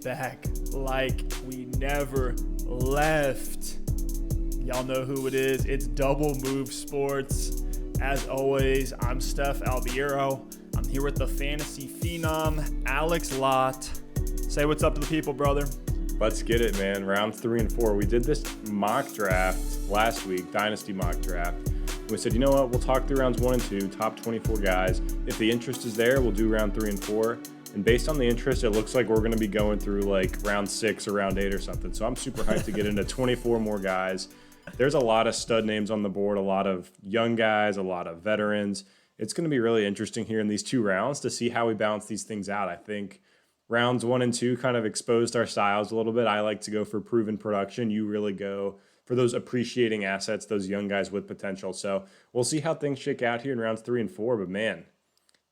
back like we never left. Y'all know who it is. It's Double Move Sports. As always, I'm Stef Alviero. I'm here with the fantasy phenom, Alex Lott. Say what's up to the people, brother. Let's get it, man. Rounds 3 and 4. We did this mock draft last week, Dynasty mock draft. We said, you know what? We'll talk through rounds 1 and 2, top 24 guys. If the interest is there, we'll do round 3 and 4. And based on the interest, it looks like we're going to be going through like round 6 or round 8 or something. So I'm super hyped to get into 24 more guys. There's a lot of stud names on the board, a lot of young guys, a lot of veterans. It's going to be really interesting here in these 2 rounds to see how we balance these things out. I think rounds 1 and 2 kind of exposed our styles a little bit. I like to go for proven production. You really go for those appreciating assets, those young guys with potential. So we'll see how things shake out here in rounds 3 and 4. But man,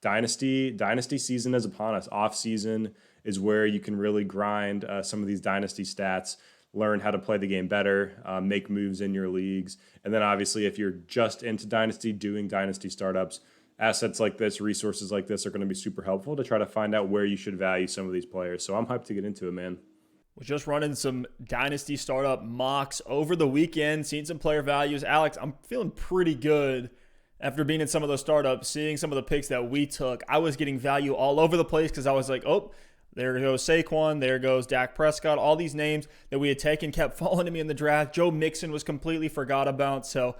Dynasty season is upon us. Off season is where you can really grind some of these Dynasty stats, learn how to play the game better, make moves in your leagues. And then obviously if you're just into Dynasty, doing Dynasty startups, assets like this, resources like this are going to be super helpful to try to find out where you should value some of these players. So I'm hyped to get into it, man. We're just running some Dynasty startup mocks over the weekend, seeing some player values. Alex, I'm feeling pretty good after being in some of those startups, seeing some of the picks that we took. I was getting value all over the place because I was like, oh, there goes Saquon, there goes Dak Prescott. All these names that we had taken kept falling to me in the draft. Joe Mixon was completely forgot about. So,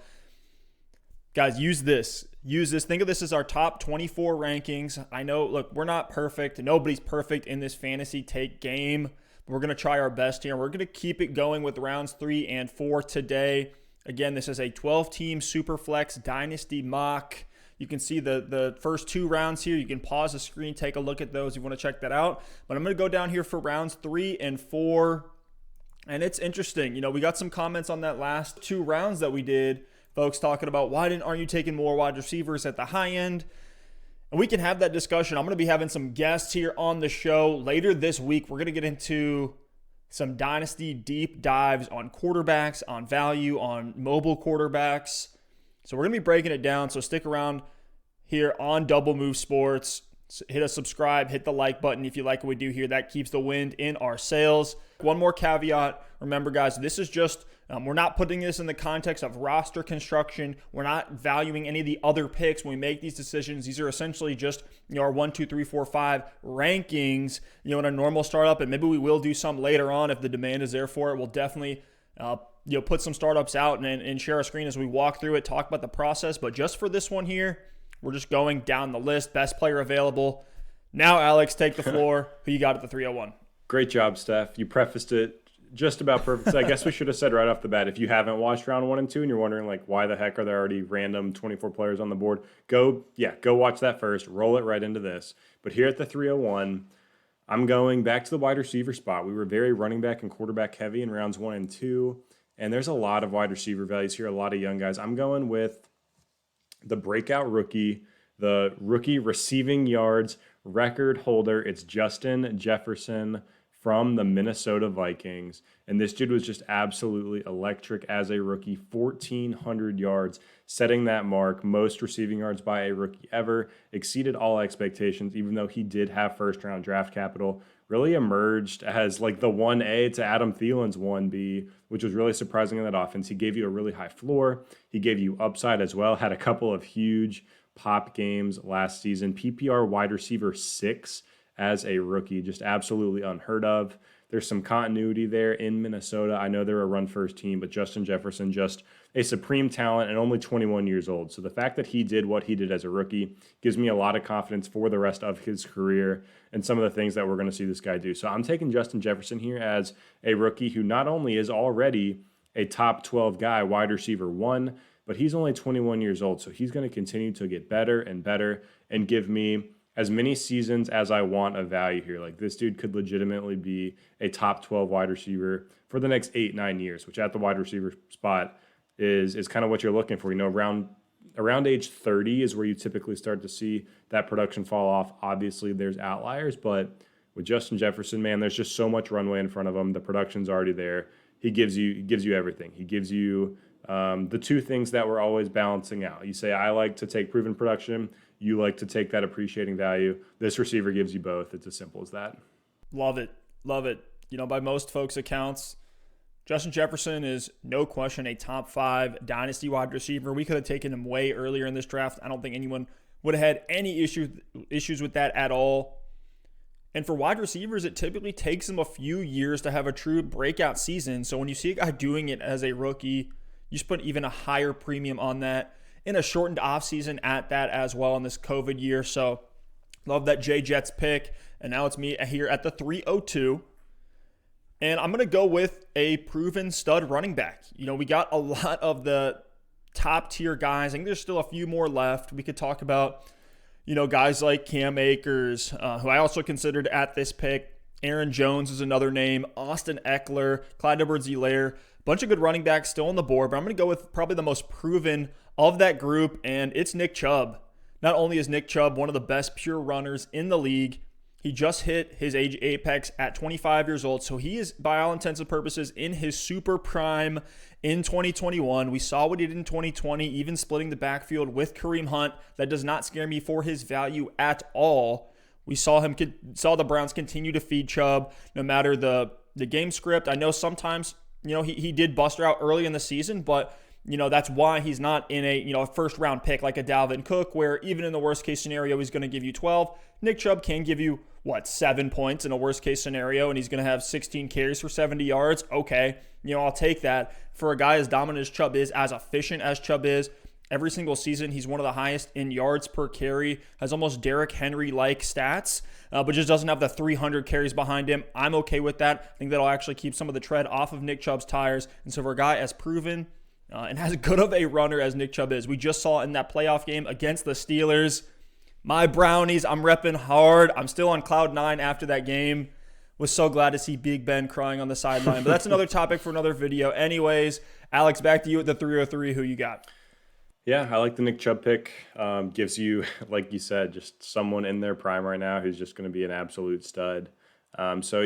guys, use this. Think of this as our top 24 rankings. I know, look, we're not perfect. Nobody's perfect in this fantasy take game. We're going to try our best here. We're going to keep it going with rounds 3 and 4 today. Again, this is a 12-team Superflex Dynasty mock. You can see the first 2 rounds here. You can pause the screen, take a look at those if you want to check that out. But I'm going to go down here for rounds 3 and 4. And it's interesting. You know, we got some comments on that last 2 rounds that we did. Folks talking about aren't you taking more wide receivers at the high end? And we can have that discussion. I'm going to be having some guests here on the show later this week. We're going to get into some Dynasty deep dives on quarterbacks, on value, on mobile quarterbacks. So we're going to be breaking it down. So stick around here on Double Move Sports. Hit a subscribe, hit the like button if you like what we do here. That keeps the wind in our sails. One more caveat. Remember, guys, this is just, we're not putting this in the context of roster construction. We're not valuing any of the other picks when we make these decisions. These are essentially just, our 1, 2, 3, 4, 5 rankings, in a normal startup. And maybe we will do some later on if the demand is there for it. We'll definitely, put some startups out and share a screen as we walk through it, talk about the process. But just for this one here, we're just going down the list. Best player available. Now, Alex, take the floor. Who you got at the 301? Great job, Stef. You prefaced it just about perfect. So I guess we should have said right off the bat, if you haven't watched round 1 and 2 and you're wondering like why the heck are there already random 24 players on the board, go watch that first. Roll it right into this. But here at the 301, I'm going back to the wide receiver spot. We were very running back and quarterback heavy in rounds 1 and 2. And there's a lot of wide receiver values here, a lot of young guys. I'm going with the breakout rookie, the rookie receiving yards record holder. It's Justin Jefferson from the Minnesota Vikings. And this dude was just absolutely electric as a rookie. 1,400 yards, setting that mark. Most receiving yards by a rookie ever. Exceeded all expectations, even though he did have first-round draft capital. Really emerged as like the 1A to Adam Thielen's 1B, which was really surprising in that offense. He gave you a really high floor. He gave you upside as well. Had a couple of huge pop games last season. PPR wide receiver 6 as a rookie, just absolutely unheard of. There's some continuity there in Minnesota. I know they're a run-first team, but Justin Jefferson, just a supreme talent and only 21 years old. So the fact that he did what he did as a rookie gives me a lot of confidence for the rest of his career and some of the things that we're going to see this guy do. So I'm taking Justin Jefferson here as a rookie who not only is already a top 12 guy, wide receiver 1, but he's only 21 years old. So he's going to continue to get better and better and give me as many seasons as I want of value here. Like this dude could legitimately be a top 12 wide receiver for the next 8-9 years, which at the wide receiver spot is kind of what you're looking for. Around age 30 is where you typically start to see that production fall off. Obviously there's outliers, but with Justin Jefferson, man, there's just so much runway in front of him. The production's already there. He gives you everything. He gives you the 2 things that we're always balancing out. You say, I like to take proven production. You like to take that appreciating value. This receiver gives you both. It's as simple as that. Love it. Love it. By most folks' accounts, Justin Jefferson is no question a top 5 dynasty wide receiver. We could have taken him way earlier in this draft. I don't think anyone would have had any issues with that at all. And for wide receivers, it typically takes them a few years to have a true breakout season. So when you see a guy doing it as a rookie, you should put even a higher premium on that in a shortened offseason at that as well in this COVID year. So love that Jay Jets pick. And now it's me here at the 302. And I'm going to go with a proven stud running back. We got a lot of the top tier guys. I think there's still a few more left. We could talk about guys like Cam Akers, who I also considered at this pick. Aaron Jones is another name. Austin Ekeler, Clyde Edwards-Helaire. Bunch of good running backs still on the board, but I'm going to go with probably the most proven of that group, and it's Nick Chubb. Not only is Nick Chubb one of the best pure runners in the league, he just hit his age apex at 25 years old, so he is, by all intents and purposes, in his super prime in 2021. We saw what he did in 2020, even splitting the backfield with Kareem Hunt. That does not scare me for his value at all. We saw the Browns continue to feed Chubb no matter the game script. I know sometimes, he did bust out early in the season, but that's why he's not in a first round pick like a Dalvin Cook, where even in the worst case scenario, he's going to give you 12. Nick Chubb can give you 7 points in a worst case scenario, and he's going to have 16 carries for 70 yards. Okay, I'll take that. For a guy as dominant as Chubb is, as efficient as Chubb is, every single season he's one of the highest in yards per carry, has almost Derrick Henry-like stats, but just doesn't have the 300 carries behind him. I'm okay with that. I think that'll actually keep some of the tread off of Nick Chubb's tires. And so for a guy as proven and as good of a runner as Nick Chubb is, we just saw in that playoff game against the Steelers, my Brownies, I'm repping hard. I'm still on cloud 9 after that game. Was so glad to see Big Ben crying on the sideline. But that's another topic for another video. Anyways, Alex, back to you at the 303. Who you got? Yeah, I like the Nick Chubb pick. Gives you, like you said, just someone in their prime right now who's just going to be an absolute stud. So,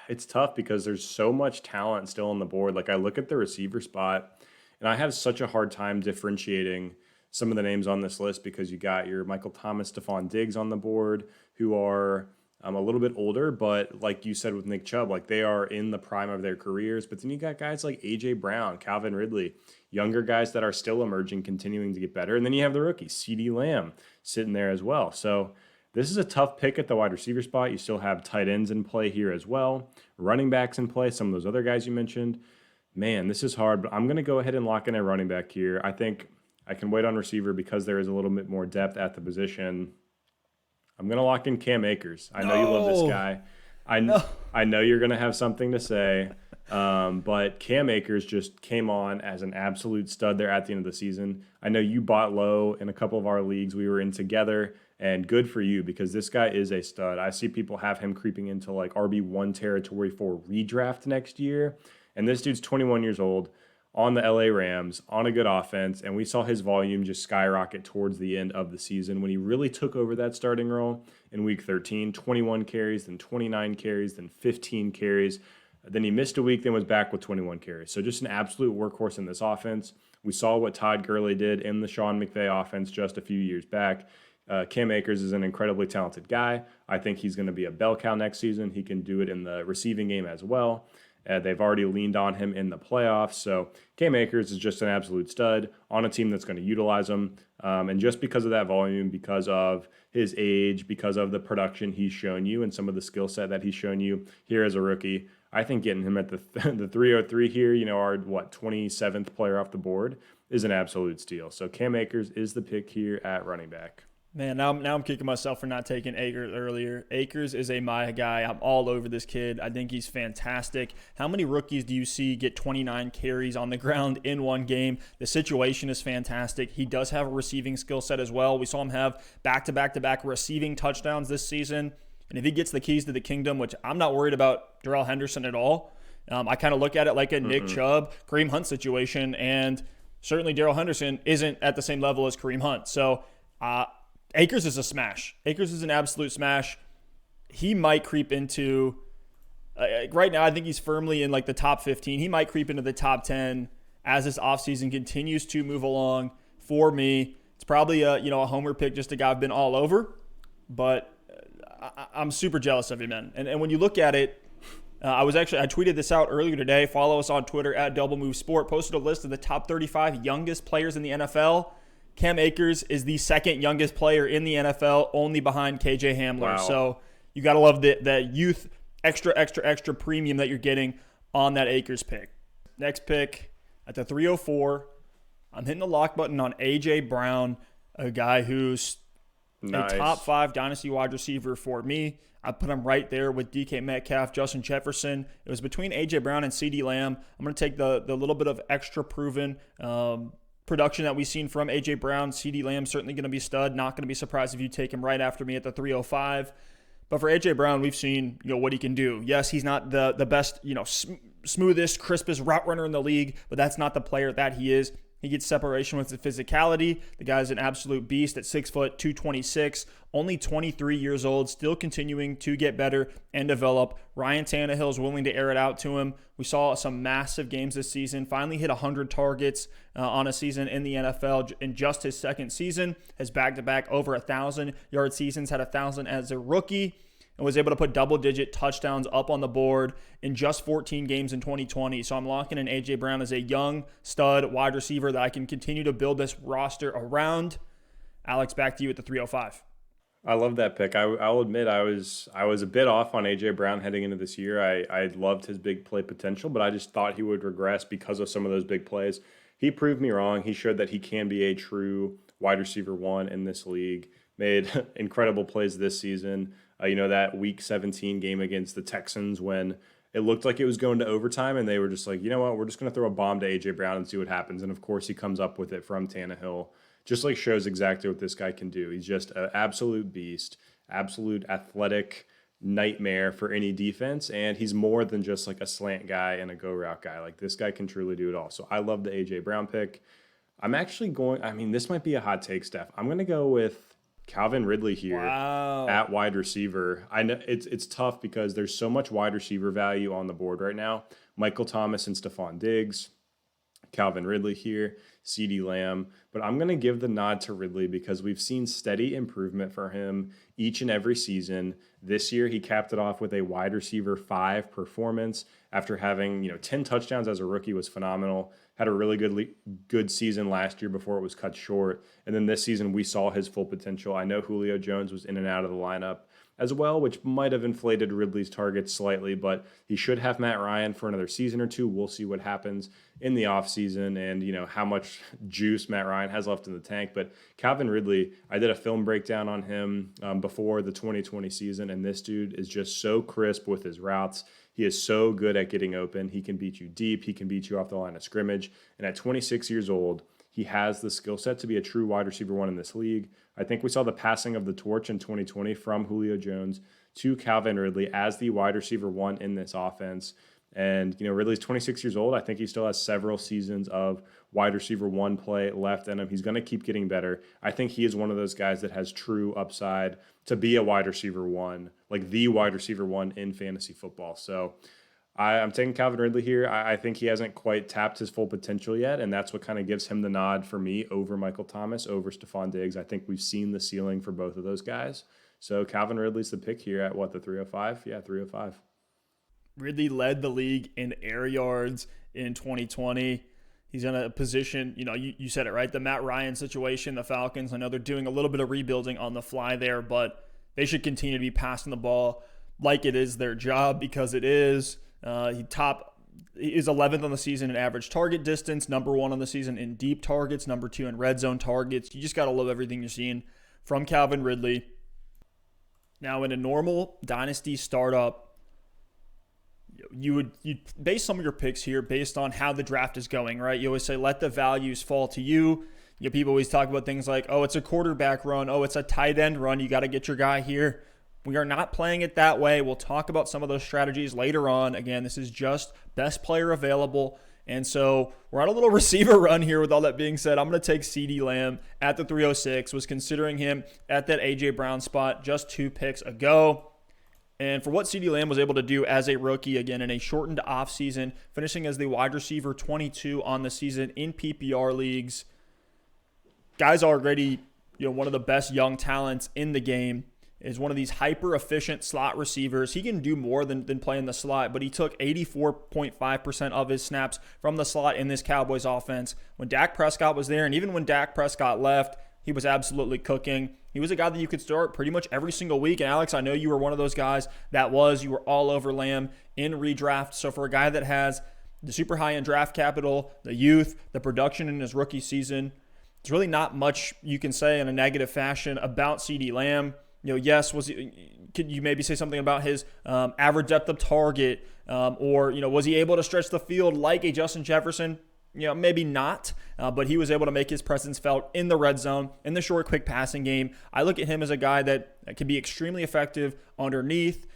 it's tough because there's so much talent still on the board. Like, I look at the receiver spot, and I have such a hard time differentiating some of the names on this list because you got your Michael Thomas, Stefon Diggs on the board, who are a little bit older, but like you said with Nick Chubb, like they are in the prime of their careers. But then you got guys like A.J. Brown, Calvin Ridley, younger guys that are still emerging, continuing to get better. And then you have the rookie, CeeDee Lamb, sitting there as well. So this is a tough pick at the wide receiver spot. You still have tight ends in play here as well, running backs in play, some of those other guys you mentioned. Man, this is hard, but I'm going to go ahead and lock in a running back here. I think I can wait on receiver because there is a little bit more depth at the position. I'm going to lock in Cam Akers. I know you love this guy. I know you're going to have something to say, but Cam Akers just came on as an absolute stud there at the end of the season. I know you bought low in a couple of our leagues we were in together, and good for you because this guy is a stud. I see people have him creeping into like RB1 territory for redraft next year, and this dude's 21 years old, on the LA Rams, on a good offense, and we saw his volume just skyrocket towards the end of the season when he really took over that starting role in Week 13, 21 carries, then 29 carries, then 15 carries. Then he missed a week, then was back with 21 carries. So just an absolute workhorse in this offense. We saw what Todd Gurley did in the Sean McVay offense just a few years back. Cam Akers is an incredibly talented guy. I think he's going to be a bell cow next season. He can do it in the receiving game as well. They've already leaned on him in the playoffs. So Cam Akers is just an absolute stud on a team that's going to utilize him. And just because of that volume, because of his age, because of the production he's shown you and some of the skill set that he's shown you here as a rookie, I think getting him at the 303 here, our 27th player off the board is an absolute steal. So Cam Akers is the pick here at running back. Man, now I'm kicking myself for not taking Akers earlier. Akers is my guy. I'm all over this kid. I think he's fantastic. How many rookies do you see get 29 carries on the ground in one game? The situation is fantastic. He does have a receiving skill set as well. We saw him have back-to-back-to-back receiving touchdowns this season. And if he gets the keys to the kingdom, which I'm not worried about Darrell Henderson at all, I kind of look at it like a Nick Chubb, Kareem Hunt situation. And certainly Darrell Henderson isn't at the same level as Kareem Hunt. So, Akers is a smash. Akers is an absolute smash. He might creep into, right now I think he's firmly in like the top 15. He might creep into the top 10 as this offseason continues to move along for me. It's probably a homer pick, just a guy I've been all over, but I'm super jealous of him, man. And when you look at it, I tweeted this out earlier today. Follow us on Twitter at Double Move Sport. Posted a list of the top 35 youngest players in the NFL. Cam Akers is the second youngest player in the NFL, only behind KJ Hamler. Wow. So you got to love that youth extra premium that you're getting on that Akers pick. Next pick at the 304, I'm hitting the lock button on A.J. Brown, a guy who's nice. A top 5 dynasty wide receiver for me. I put him right there with DK Metcalf, Justin Jefferson. It was between A.J. Brown and CeeDee Lamb. I'm going to take the little bit of extra proven production that we've seen from A.J. Brown. CeeDee Lamb certainly going to be stud. Not going to be surprised if you take him right after me at the 305. But for A.J. Brown, we've seen what he can do. Yes, he's not the best, smoothest, crispest route runner in the league, but that's not the player that he is. He gets separation with his physicality. The guy's an absolute beast at 6 foot, 226, only 23 years old, still continuing to get better and develop. Ryan Tannehill is willing to air it out to him. We saw some massive games this season. Finally hit 100 targets on a season in the NFL in just his second season. Has back-to-back over 1,000-yard seasons, had 1,000 as a rookie, and was able to put double-digit touchdowns up on the board in just 14 games in 2020. So I'm locking in A.J. Brown as a young stud wide receiver that I can continue to build this roster around. Alex, back to you at the 305. I love that pick. I'll admit I was a bit off on A.J. Brown heading into this year. I loved his big play potential, but I just thought he would regress because of some of those big plays. He proved me wrong. He showed that he can be a true wide receiver 1 in this league. Made incredible plays this season. That week 17 game against the Texans when it looked like it was going to overtime and they were just like, you know what, we're just going to throw a bomb to A.J. Brown and see what happens. And, of course, he comes up with it from Tannehill. Just shows exactly what this guy can do. He's just an absolute beast, absolute athletic nightmare for any defense. And he's more than just a slant guy and a go route guy. This guy can truly do it all. So I love the A.J. Brown pick. I'm actually this might be a hot take, Steph. I'm going to go with Calvin Ridley here at wide receiver. I know it's tough because there's so much wide receiver value on the board right now. Michael Thomas and Stefon Diggs, Calvin Ridley here, CeeDee Lamb. But I'm going to give the nod to Ridley because we've seen steady improvement for him each and every season. This year, he capped it off with a wide receiver 5 performance after having 10 touchdowns as a rookie was phenomenal. Had a really good season last year before it was cut short. And then this season, we saw his full potential. I know Julio Jones was in and out of the lineup as well, which might have inflated Ridley's targets slightly, but he should have Matt Ryan for another season or two. We'll see what happens in the offseason and, how much juice Matt Ryan has left in the tank. But Calvin Ridley, I did a film breakdown on him before the 2020 season, and this dude is just so crisp with his routes. He is so good at getting open. He can beat you deep. He can beat you off the line of scrimmage. And at 26 years old, he has the skill set to be a true wide receiver 1 in this league. I think we saw the passing of the torch in 2020 from Julio Jones to Calvin Ridley as the wide receiver 1 in this offense. And, Ridley's 26 years old. I think he still has several seasons of wide receiver 1 play left in him. He's going to keep getting better. I think he is one of those guys that has true upside to be a wide receiver 1, the wide receiver 1 in fantasy football. So I'm taking Calvin Ridley here. I think he hasn't quite tapped his full potential yet, and that's what kind of gives him the nod for me over Michael Thomas, over Stefon Diggs. I think we've seen the ceiling for both of those guys. So Calvin Ridley's the pick here at the 305? Yeah, 305. Ridley led the league in air yards in 2020. He's in a position, you said it right, the Matt Ryan situation, the Falcons. I know they're doing a little bit of rebuilding on the fly there, but they should continue to be passing the ball like it is their job because it is. He is 11th on the season in average target distance, number 1 on the season in deep targets, number 2 in red zone targets. You just got to love everything you're seeing from Calvin Ridley. Now, in a normal dynasty startup, you base some of your picks here based on how the draft is going, right? You always say, let the values fall to you. People always talk about things like, oh, it's a quarterback run. Oh, it's a tight end run. You got to get your guy here. We are not playing it that way. We'll talk about some of those strategies later on. Again, this is just best player available. And so we're on a little receiver run here. With all that being said, I'm going to take CeeDee Lamb at the 306. Was considering him at that A.J. Brown spot just 2 picks ago. And for what CeeDee Lamb was able to do as a rookie, again, in a shortened offseason, finishing as the wide receiver 22 on the season in PPR leagues. Guy's already one of the best young talents in the game. is one of these hyper-efficient slot receivers. He can do more than play in the slot, but he took 84.5% of his snaps from the slot in this Cowboys offense. When Dak Prescott was there, and even when Dak Prescott left, he was absolutely cooking. He was a guy that you could start pretty much every single week. And Alex, I know you were one of those guys you were all over Lamb in redraft. So for a guy that has the super high-end draft capital, the youth, the production in his rookie season, there's really not much you can say in a negative fashion about CeeDee Lamb. Yes, could you maybe say something about his average depth of target, or was he able to stretch the field like a Justin Jefferson? Maybe not, but he was able to make his presence felt in the red zone, in the short, quick passing game. I look at him as a guy that can be extremely effective underneath,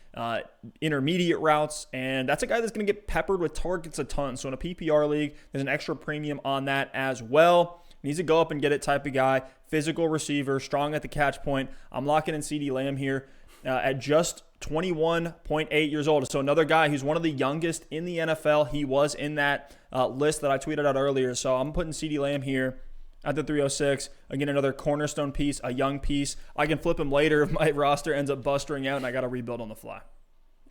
intermediate routes, and that's a guy that's going to get peppered with targets a ton. So in a PPR league, there's an extra premium on that as well. Needs to go up and get it type of guy, physical receiver, strong at the catch point. I'm locking in CeeDee Lamb here at just 21.8 years old. So another guy who's one of the youngest in the NFL. He was in that list that I tweeted out earlier. So I'm putting CeeDee Lamb here at the 306. Again, another cornerstone piece, a young piece. I can flip him later if my roster ends up busting out and I got to rebuild on the fly.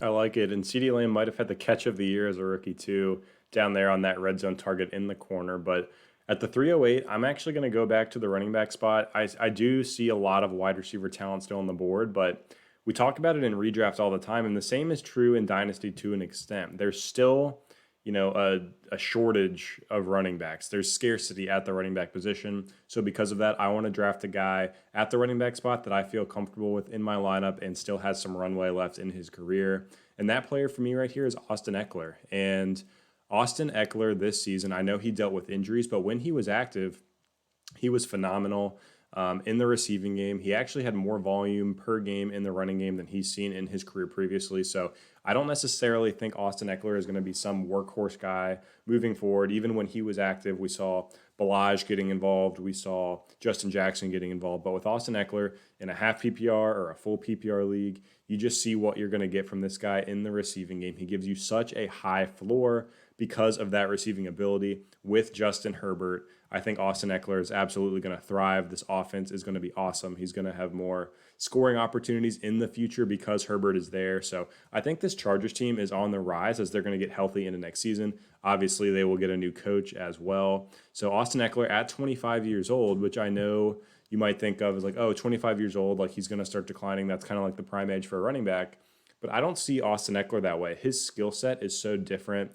I like it. And CeeDee Lamb might have had the catch of the year as a rookie too, down there on that red zone target in the corner. But at the 308, I'm actually going to go back to the running back spot. I do see a lot of wide receiver talent still on the board, but we talk about it in redrafts all the time, and the same is true in Dynasty to an extent. There's still, a shortage of running backs. There's scarcity at the running back position. So because of that, I want to draft a guy at the running back spot that I feel comfortable with in my lineup and still has some runway left in his career. And that player for me right here is Austin Ekeler. And Austin Ekeler this season, I know he dealt with injuries, but when he was active, he was phenomenal in the receiving game. He actually had more volume per game in the running game than he's seen in his career previously. So I don't necessarily think Austin Ekeler is going to be some workhorse guy moving forward. Even when he was active, we saw Balaj getting involved. We saw Justin Jackson getting involved. But with Austin Ekeler in a half PPR or a full PPR league, you just see what you're going to get from this guy in the receiving game. He gives you such a high floor because of that receiving ability with Justin Herbert. I think Austin Ekeler is absolutely going to thrive. This offense is going to be awesome. He's going to have more scoring opportunities in the future because Herbert is there. So I think this Chargers team is on the rise as they're going to get healthy into next season. Obviously, they will get a new coach as well. So Austin Ekeler at 25 years old, which I know you might think of as like, 25 years old, like he's going to start declining. That's kind of like the prime age for a running back. But I don't see Austin Ekeler that way. His skill set is so different.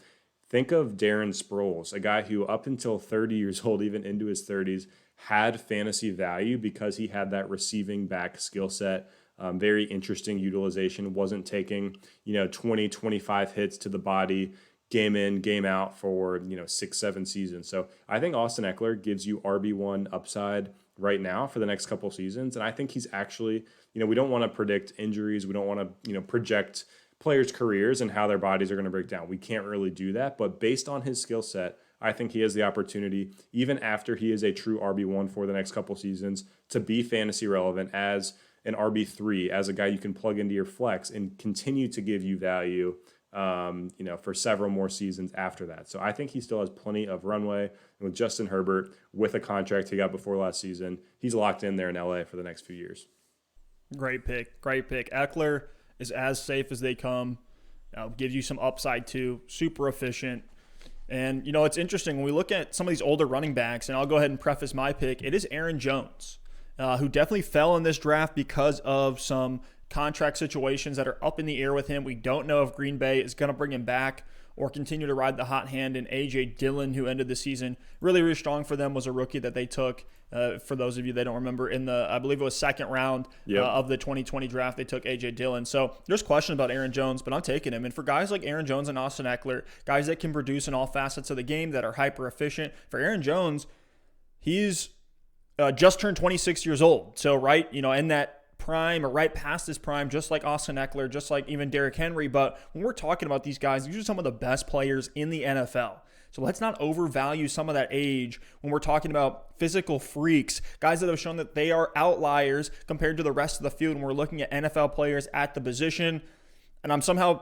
Think of Darren Sproles, a guy who up until 30 years old, even into his 30s, had fantasy value because he had that receiving back skill set. Very interesting utilization. Wasn't taking, 20, 25 hits to the body, game in, game out for, 6-7 seasons. So I think Austin Ekeler gives you RB1 upside right now for the next couple seasons. And I think he's actually, we don't want to predict injuries. We don't want to, project players' careers and how their bodies are going to break down. We can't really do that. But based on his skill set, I think he has the opportunity, even after he is a true RB1 for the next couple seasons, to be fantasy relevant as an RB3, as a guy you can plug into your flex and continue to give you value, for several more seasons after that. So I think he still has plenty of runway. And with Justin Herbert, with a contract he got before last season, he's locked in there in LA for the next few years. Great pick. Ekeler is as safe as they come. Gives you some upside too. Super efficient. And, it's interesting when we look at some of these older running backs, and I'll go ahead and preface my pick. It is Aaron Jones, who definitely fell in this draft because of some contract situations that are up in the air with him. We don't know if Green Bay is going to bring him back or continue to ride the hot hand. And A.J. Dillon, who ended the season really, really strong for them, was a rookie that they took. For those of you that don't remember, in the, I believe it was second round of the 2020 draft, they took A.J. Dillon. So there's question about Aaron Jones, but I'm taking him. And for guys like Aaron Jones and Austin Ekeler, guys that can produce in all facets of the game, that are hyper efficient, for Aaron Jones, he's just turned 26 years old. So in that prime or right past his prime, just like Austin Ekeler, just like even Derrick Henry. But when we're talking about these guys, these are some of the best players in the NFL. So let's not overvalue some of that age when we're talking about physical freaks, guys that have shown that they are outliers compared to the rest of the field when we're looking at NFL players at the position. And I'm somehow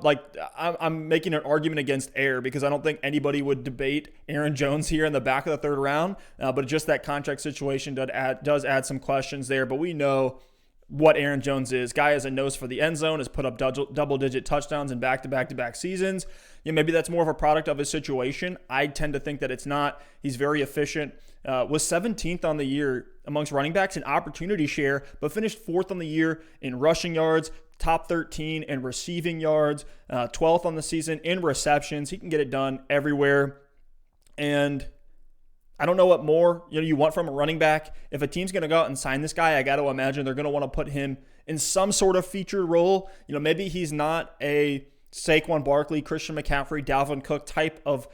I'm making an argument against air because I don't think anybody would debate Aaron Jones here in the back of the third round. But just that contract situation does add some questions there. But we know what Aaron Jones is. Guy has a nose for the end zone, has put up double-digit touchdowns in back-to-back seasons. Maybe that's more of a product of his situation. I tend to think that it's not. He's very efficient. Was 17th on the year amongst running backs in opportunity share, but finished 4th on the year in rushing yards, top 13 in receiving yards, 12th on the season in receptions. He can get it done everywhere. And I don't know what more you want from a running back. If a team's going to go out and sign this guy, I got to imagine they're going to want to put him in some sort of featured role. Maybe he's not a Saquon Barkley, Christian McCaffrey, Dalvin Cook type of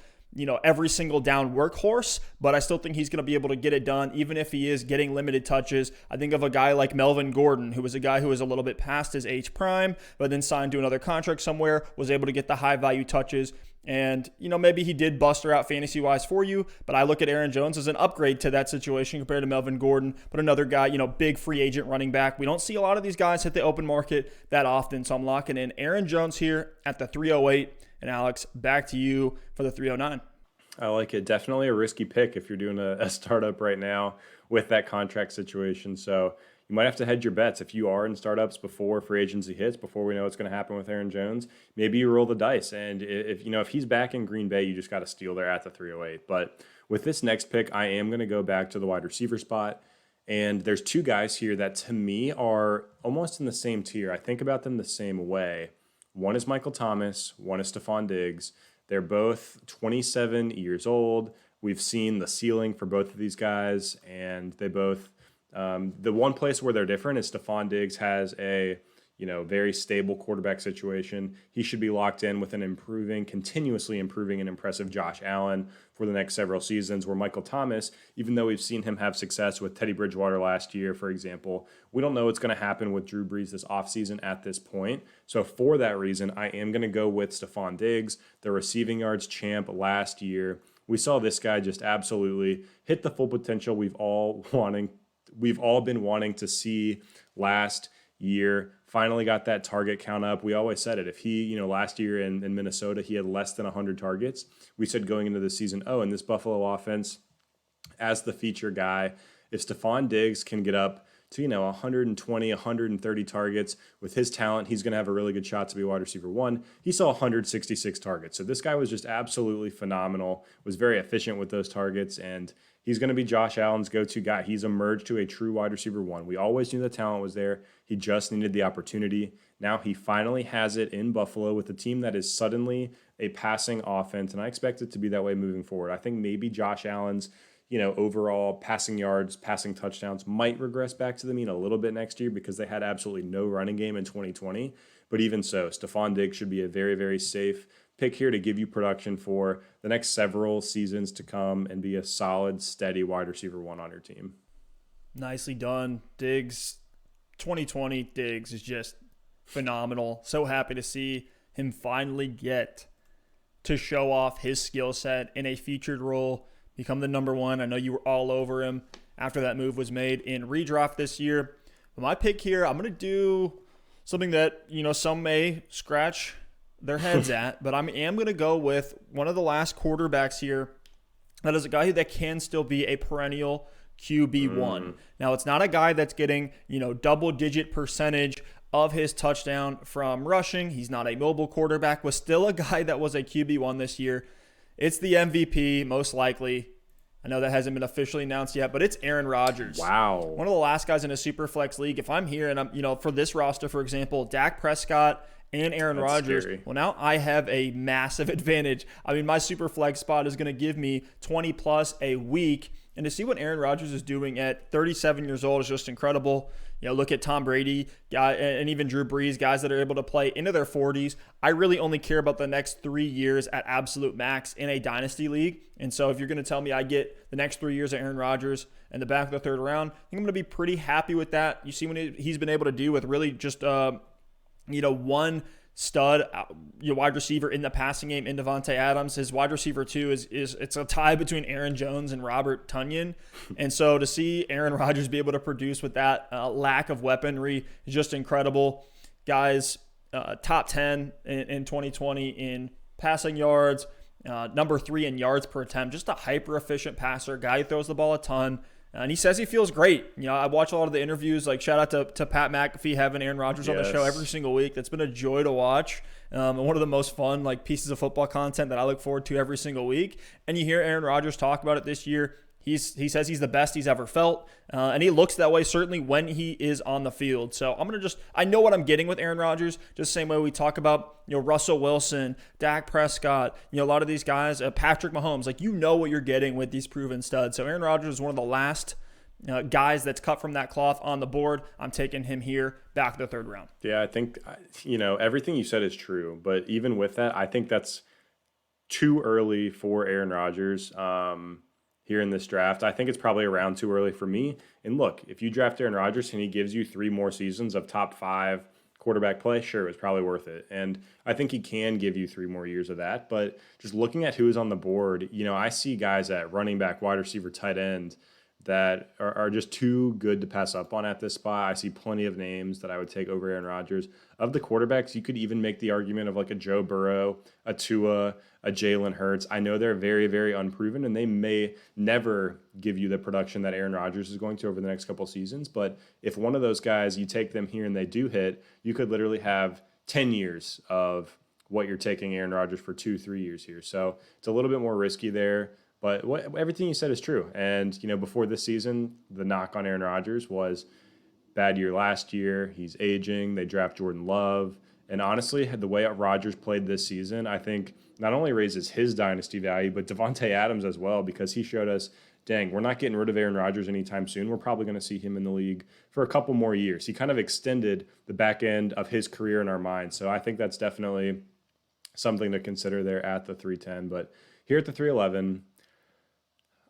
every single down workhorse, but I still think he's going to be able to get it done, even if he is getting limited touches. I think of a guy like Melvin Gordon, who was a guy who was a little bit past his age prime, but then signed to another contract somewhere, was able to get the high value touches. And, maybe he did buster out fantasy-wise for you, but I look at Aaron Jones as an upgrade to that situation compared to Melvin Gordon. But another guy, big free agent running back. We don't see a lot of these guys hit the open market that often, so I'm locking in Aaron Jones here at the 308. And Alex, back to you for the 309. I like it. Definitely a risky pick if you're doing a startup right now with that contract situation. So you might have to hedge your bets. If you are in startups before free agency hits, before we know what's going to happen with Aaron Jones, maybe you roll the dice. And if he's back in Green Bay, you just got to steal there at the 308. But with this next pick, I am going to go back to the wide receiver spot. And there's two guys here that to me are almost in the same tier. I think about them the same way. One is Michael Thomas, one is Stefon Diggs. They're both 27 years old. We've seen the ceiling for both of these guys, and they both the one place where they're different is Stefon Diggs has a very stable quarterback situation. He should be locked in with an continuously improving and impressive Josh Allen for the next several seasons, where Michael Thomas, even though we've seen him have success with Teddy Bridgewater last year, for example, we don't know what's going to happen with Drew Brees this offseason at this point. So for that reason, I am going to go with Stefon Diggs, the receiving yards champ last year. We saw this guy just absolutely hit the full potential we've all been wanting to see last year. Finally got that target count up. We always said it. If he, last year in Minnesota, he had less than 100 targets. We said going into the season, in this Buffalo offense, as the feature guy, if Stefon Diggs can get up to, 120, 130 targets with his talent, he's going to have a really good shot to be wide receiver one. He saw 166 targets. So this guy was just absolutely phenomenal, was very efficient with those targets, and he's going to be Josh Allen's go-to guy. He's emerged to a true wide receiver one. We always knew the talent was there. He just needed the opportunity. Now he finally has it in Buffalo with a team that is suddenly a passing offense, and I expect it to be that way moving forward. I think maybe Josh Allen's overall passing yards, passing touchdowns might regress back to the mean a little bit next year because they had absolutely no running game in 2020. But even so, Stefon Diggs should be a very, very safe pick here to give you production for the next several seasons to come and be a solid, steady wide receiver one on your team. Nicely done. Diggs, 2020 Diggs is just phenomenal. So happy to see him finally get to show off his skill set in a featured role, become the number one. I know you were all over him after that move was made in redraft this year. But my pick here, I'm going to do something that, some may scratch their heads at, but I am going to go with one of the last quarterbacks here that is a guy that can still be a perennial QB1. Now, it's not a guy that's getting, double-digit percentage of his touchdown from rushing. He's not a mobile quarterback, was still a guy that was a QB1 this year. It's the MVP, most likely. I know that hasn't been officially announced yet, but it's Aaron Rodgers. Wow. One of the last guys in a Superflex league. If I'm here and I'm, for this roster, for example, Dak Prescott and Aaron Rodgers. Scary. Well, now I have a massive advantage. I mean, my Superflex spot is going to give me 20 plus a week. And to see what Aaron Rodgers is doing at 37 years old is just incredible. Look at Tom Brady and even Drew Brees, guys that are able to play into their 40s. I really only care about the next 3 years at absolute max in a dynasty league. And so if you're going to tell me I get the next 3 years of Aaron Rodgers in the back of the third round, I think I'm going to be pretty happy with that. You see what he's been able to do with really just one stud wide receiver in the passing game in Devontae Adams. His wide receiver two is it's a tie between Aaron Jones and Robert Tonyan. And so to see Aaron Rodgers be able to produce with that lack of weaponry is just incredible. Guys, top 10 in 2020 in passing yards, number 3 in yards per attempt, just a hyper efficient passer, guy who throws the ball a ton. And he says he feels great. I watch a lot of the interviews, like shout out to Pat McAfee having Aaron Rodgers on the show every single week. That's been a joy to watch. And one of the most fun pieces of football content that I look forward to every single week. And you hear Aaron Rodgers talk about it this year. He says he's the best he's ever felt, and he looks that way certainly when he is on the field. So I know what I'm getting with Aaron Rodgers, just the same way we talk about Russell Wilson, Dak Prescott, a lot of these guys, Patrick Mahomes. You know what you're getting with these proven studs. So Aaron Rodgers is one of the last guys that's cut from that cloth on the board. I'm taking him here back to the third round. Yeah, I think everything you said is true, but even with that, I think that's too early for Aaron Rodgers. Here in this draft, I think it's probably around too early for me. And look, if you draft Aaron Rodgers and he gives you 3 more seasons of top 5 quarterback play, sure, it's probably worth it. And I think he can give you 3 more years of that. But just looking at who is on the board, I see guys at running back, wide receiver, tight end that are just too good to pass up on at this spot. I see plenty of names that I would take over Aaron Rodgers. Of the quarterbacks, you could even make the argument of a Joe Burrow, a Tua, a Jalen Hurts. I know they're very, very unproven, and they may never give you the production that Aaron Rodgers is going to over the next couple seasons. But if one of those guys, you take them here and they do hit, you could literally have 10 years of what you're taking Aaron Rodgers for 2-3 years here. So it's a little bit more risky there. But everything you said is true. And, before this season, the knock on Aaron Rodgers was bad year last year. He's aging. They draft Jordan Love. And honestly, the way Rodgers played this season, I think not only raises his dynasty value, but Devontae Adams as well, because he showed us, dang, we're not getting rid of Aaron Rodgers anytime soon. We're probably going to see him in the league for a couple more years. He kind of extended the back end of his career in our minds. So I think that's definitely something to consider there at the 310. But here at the 311,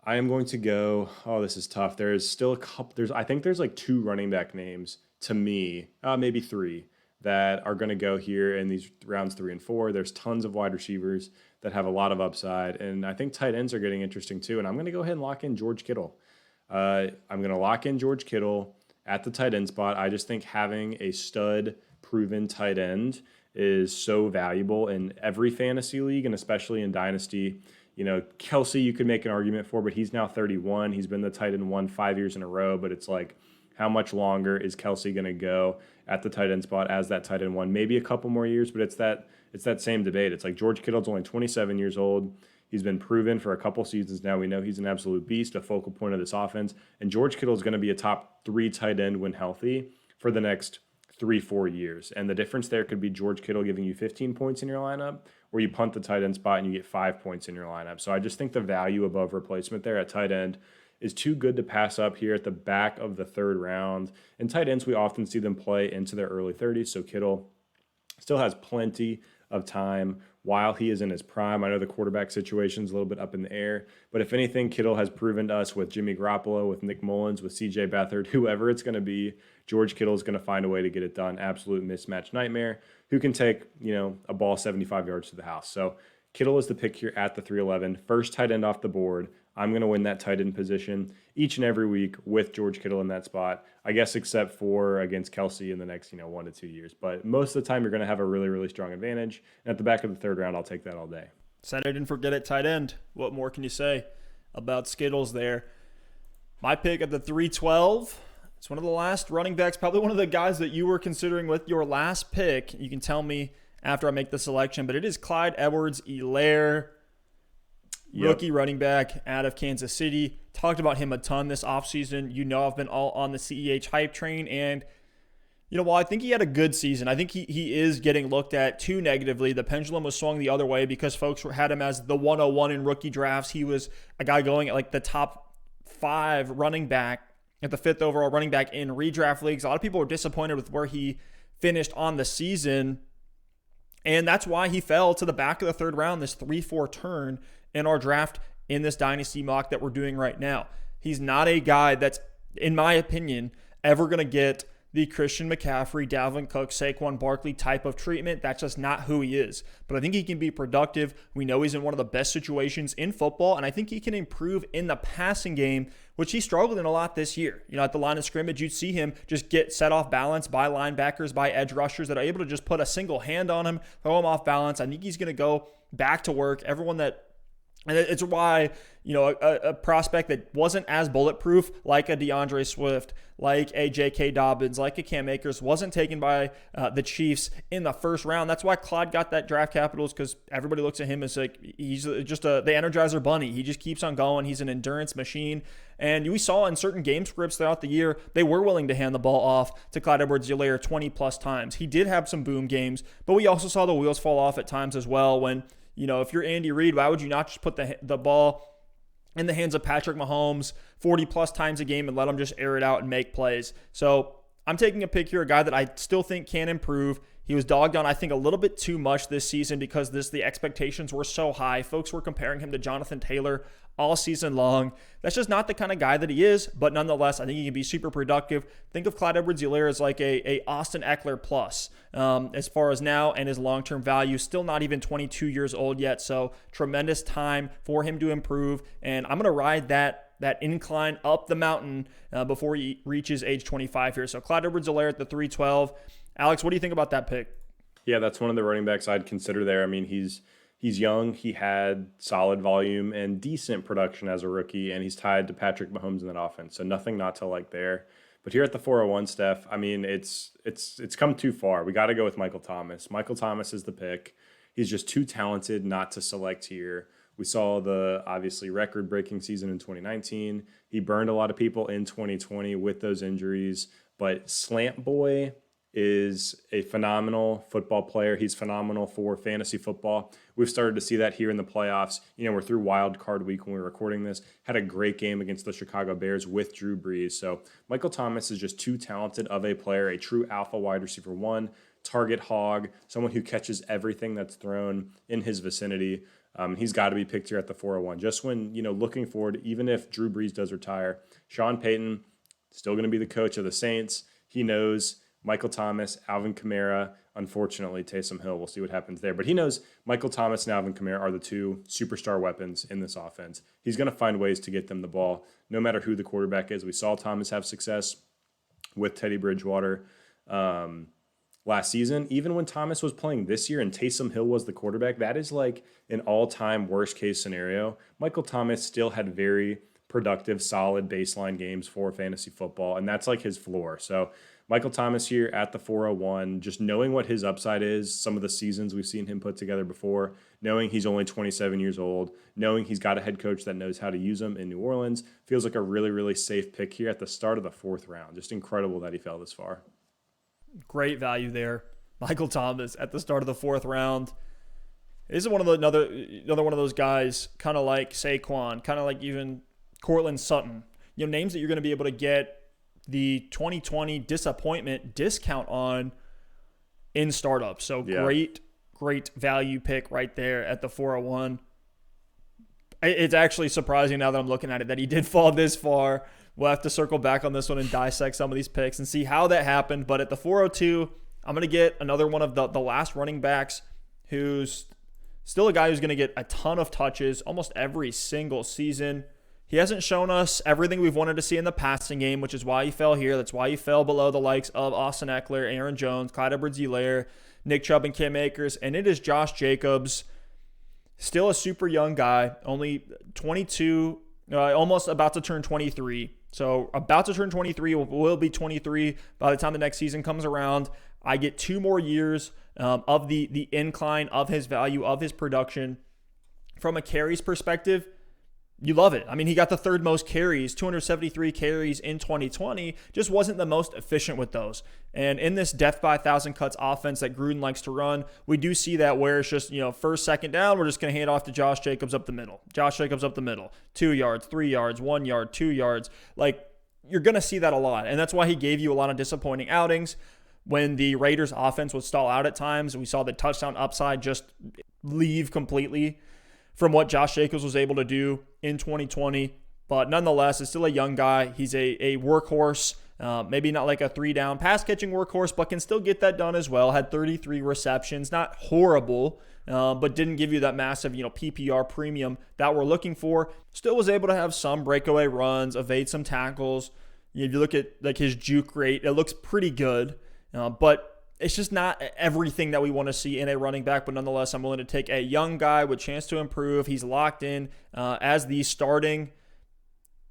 I am going to go, this is tough. There's still a couple, I think there's 2 running back names to me, maybe 3, that are going to go here in these rounds 3 and 4. There's tons of wide receivers that have a lot of upside, and I think tight ends are getting interesting too. And I'm going to go ahead and lock in George Kittle. I'm going to lock in George Kittle at the tight end spot. I just think having a stud, proven tight end is so valuable in every fantasy league, and especially in Dynasty. Kelce you could make an argument for, but he's now 31. He's been the tight end 1 5 years in a row, but it's how much longer is Kelce going to go at the tight end spot as that tight end 1? Maybe a couple more years, but it's that same debate. It's George Kittle's only 27 years old. He's been proven for a couple seasons now. We know he's an absolute beast, a focal point of this offense. And George Kittle is going to be a top 3 tight end when healthy for the next 3-4 years. And the difference there could be George Kittle giving you 15 points in your lineup, or you punt the tight end spot and you get 5 points in your lineup. So I just think the value above replacement there at tight end is too good to pass up here at the back of the 3rd round. And tight ends, we often see them play into their early 30s. So Kittle still has plenty of time while he is in his prime. I know the quarterback situation is a little bit up in the air, but if anything, Kittle has proven to us with Jimmy Garoppolo, with Nick Mullins, with CJ Beathard, whoever it's going to be, George Kittle is going to find a way to get it done. Absolute mismatch nightmare who can take, a ball 75 yards to the house. So Kittle is the pick here at the 311. First tight end off the board. I'm going to win that tight end position each and every week with George Kittle in that spot, I guess, except for against Kelce in the next, 1 to 2 years. But most of the time, you're going to have a really, really strong advantage. And at the back of the 3rd round, I'll take that all day. Said I didn't forget it, tight end. What more can you say about Skittles there? My pick at the 312. It's one of the last running backs, probably one of the guys that you were considering with your last pick. You can tell me after I make the selection, but it is Clyde Edwards-Helaire. Rookie running back out of Kansas City. Talked about him a ton this offseason. I've been all on the CEH hype train. And, while I think he had a good season, I think he is getting looked at too negatively. The pendulum was swung the other way because folks had him as the 101 in rookie drafts. He was a guy going at the top 5 running back, at the 5th overall running back in redraft leagues. A lot of people were disappointed with where he finished on the season. And that's why he fell to the back of the 3rd round, this 3-4 turn in our draft in this dynasty mock that we're doing right now. He's not a guy that's, in my opinion, ever going to get the Christian McCaffrey, Dalvin Cook, Saquon Barkley type of treatment. That's just not who he is. But I think he can be productive. We know he's in one of the best situations in football, and I think he can improve in the passing game, which he struggled in a lot this year. At the line of scrimmage, you'd see him just get set off balance by linebackers, by edge rushers that are able to just put a single hand on him, throw him off balance. I think he's going to go back to work. Everyone that And it's why, a prospect that wasn't as bulletproof, like a DeAndre Swift, like a J.K. Dobbins, like a Cam Akers, wasn't taken by the Chiefs in the first round. That's why Clyde got that draft capital, because everybody looks at him as like he's just the Energizer Bunny. He just keeps on going. He's an endurance machine. And we saw in certain game scripts throughout the year, they were willing to hand the ball off to Clyde Edwards-Helaire 20-plus times. He did have some boom games, but we also saw the wheels fall off at times as well when, if you're Andy Reid, why would you not just put the ball in the hands of Patrick Mahomes 40-plus times a game and let him just air it out and make plays? So I'm taking a pick here, a guy that I still think can improve. He was dogged on, I think, a little bit too much this season because the expectations were so high. Folks were comparing him to Jonathan Taylor all season long. That's just not the kind of guy that he is, but nonetheless, I think he can be super productive. Think of Clyde Edwards-Helaire as like a Austin Ekeler plus as far as now and his long-term value. Still not even 22 years old yet, so tremendous time for him to improve, and I'm going to ride that incline up the mountain before he reaches age 25 here. So Clyde Edwards-Helaire at the 312. Alex, what do you think about that pick? Yeah, that's one of the running backs I'd consider there. I mean, he's young. He had solid volume and decent production as a rookie, and he's tied to Patrick Mahomes in that offense. So nothing not to like there. But here at the 401, Steph, I mean, it's come too far. We got to go with Michael Thomas. Michael Thomas is the pick. He's just too talented not to select here. We saw the obviously record-breaking season in 2019. He burned a lot of people in 2020 with those injuries. But Slant Boy is a phenomenal football player. He's phenomenal for fantasy football. We've started to see that here in the playoffs. We're through wild card week when we're recording this. Had a great game against the Chicago Bears with Drew Brees. So Michael Thomas is just too talented of a player, a true alpha wide receiver one, target hog, someone who catches everything that's thrown in his vicinity. He's got to be picked here at the 401. Just when, looking forward, even if Drew Brees does retire, Sean Payton, still going to be the coach of the Saints. He knows Michael Thomas, Alvin Kamara, unfortunately, Taysom Hill. We'll see what happens there. But he knows Michael Thomas and Alvin Kamara are the two superstar weapons in this offense. He's going to find ways to get them the ball, no matter who the quarterback is. We saw Thomas have success with Teddy Bridgewater last season. Even when Thomas was playing this year and Taysom Hill was the quarterback, that is like an all-time worst-case scenario. Michael Thomas still had very productive, solid baseline games for fantasy football, and that's like his floor. So Michael Thomas here at the 401, just knowing what his upside is, some of the seasons we've seen him put together before, knowing he's only 27 years old, knowing he's got a head coach that knows how to use him in New Orleans, feels like a really, really safe pick here at the start of the fourth round. Just incredible that he fell this far. Great value there. Michael Thomas at the start of the fourth round. This is another one of those guys, kind of like Saquon, kind of like even Cortland Sutton. Names that you're going to be able to get the 2020 disappointment discount on in startups. So yeah. Great value pick right there at the 401. It's actually surprising now that I'm looking at it that he did fall this far. We'll have to circle back on this one and dissect some of these picks and see how that happened. But at the 402, I'm going to get another one of the last running backs who's still a guy who's going to get a ton of touches almost every single season. He hasn't shown us everything we've wanted to see in the passing game, which is why he fell here. That's why he fell below the likes of Austin Ekeler, Aaron Jones, Clyde Edwards-Helaire, Nick Chubb, and Cam Akers. And it is Josh Jacobs, still a super young guy, only 22, almost about to turn 23. So about to turn 23, will be 23 by the time the next season comes around. I get 2 more years of the incline of his value, of his production. From a carries perspective, you love it. I mean, he got the third most carries, 273 carries in 2020, just wasn't the most efficient with those. And in this death by 1,000 cuts offense that Gruden likes to run, we do see that where it's just, first, second down, we're just going to hand off to Josh Jacobs up the middle. 2 yards, 3 yards, 1 yard, 2 yards. Like, you're going to see that a lot. And that's why he gave you a lot of disappointing outings. When the Raiders offense would stall out at times, we saw the touchdown upside just leave completely from what Josh Jacobs was able to do in 2020. But nonetheless, it's still a young guy. He's a workhorse, maybe not like a 3-down pass-catching workhorse, but can still get that done as well. Had 33 receptions, not horrible, but didn't give you that massive, PPR premium that we're looking for. Still was able to have some breakaway runs, evade some tackles. If you look at like his juke rate, it looks pretty good. But it's just not everything that we want to see in a running back, but nonetheless, I'm willing to take a young guy with chance to improve. He's locked in as the starting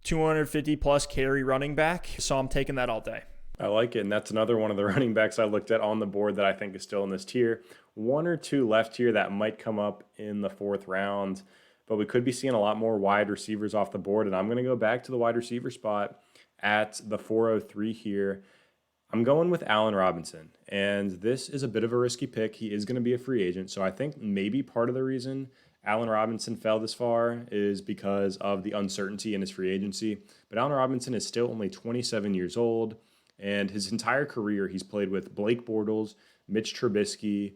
250-plus carry running back, so I'm taking that all day. I like it, and that's another one of the running backs I looked at on the board that I think is still in this tier. One or two left here that might come up in the fourth round, but we could be seeing a lot more wide receivers off the board, and I'm going to go back to the wide receiver spot at the 403 here. I'm going with Allen Robinson, and this is a bit of a risky pick. He is going to be a free agent, so I think maybe part of the reason Allen Robinson fell this far is because of the uncertainty in his free agency. But Allen Robinson is still only 27 years old, and his entire career he's played with Blake Bortles, Mitch Trubisky,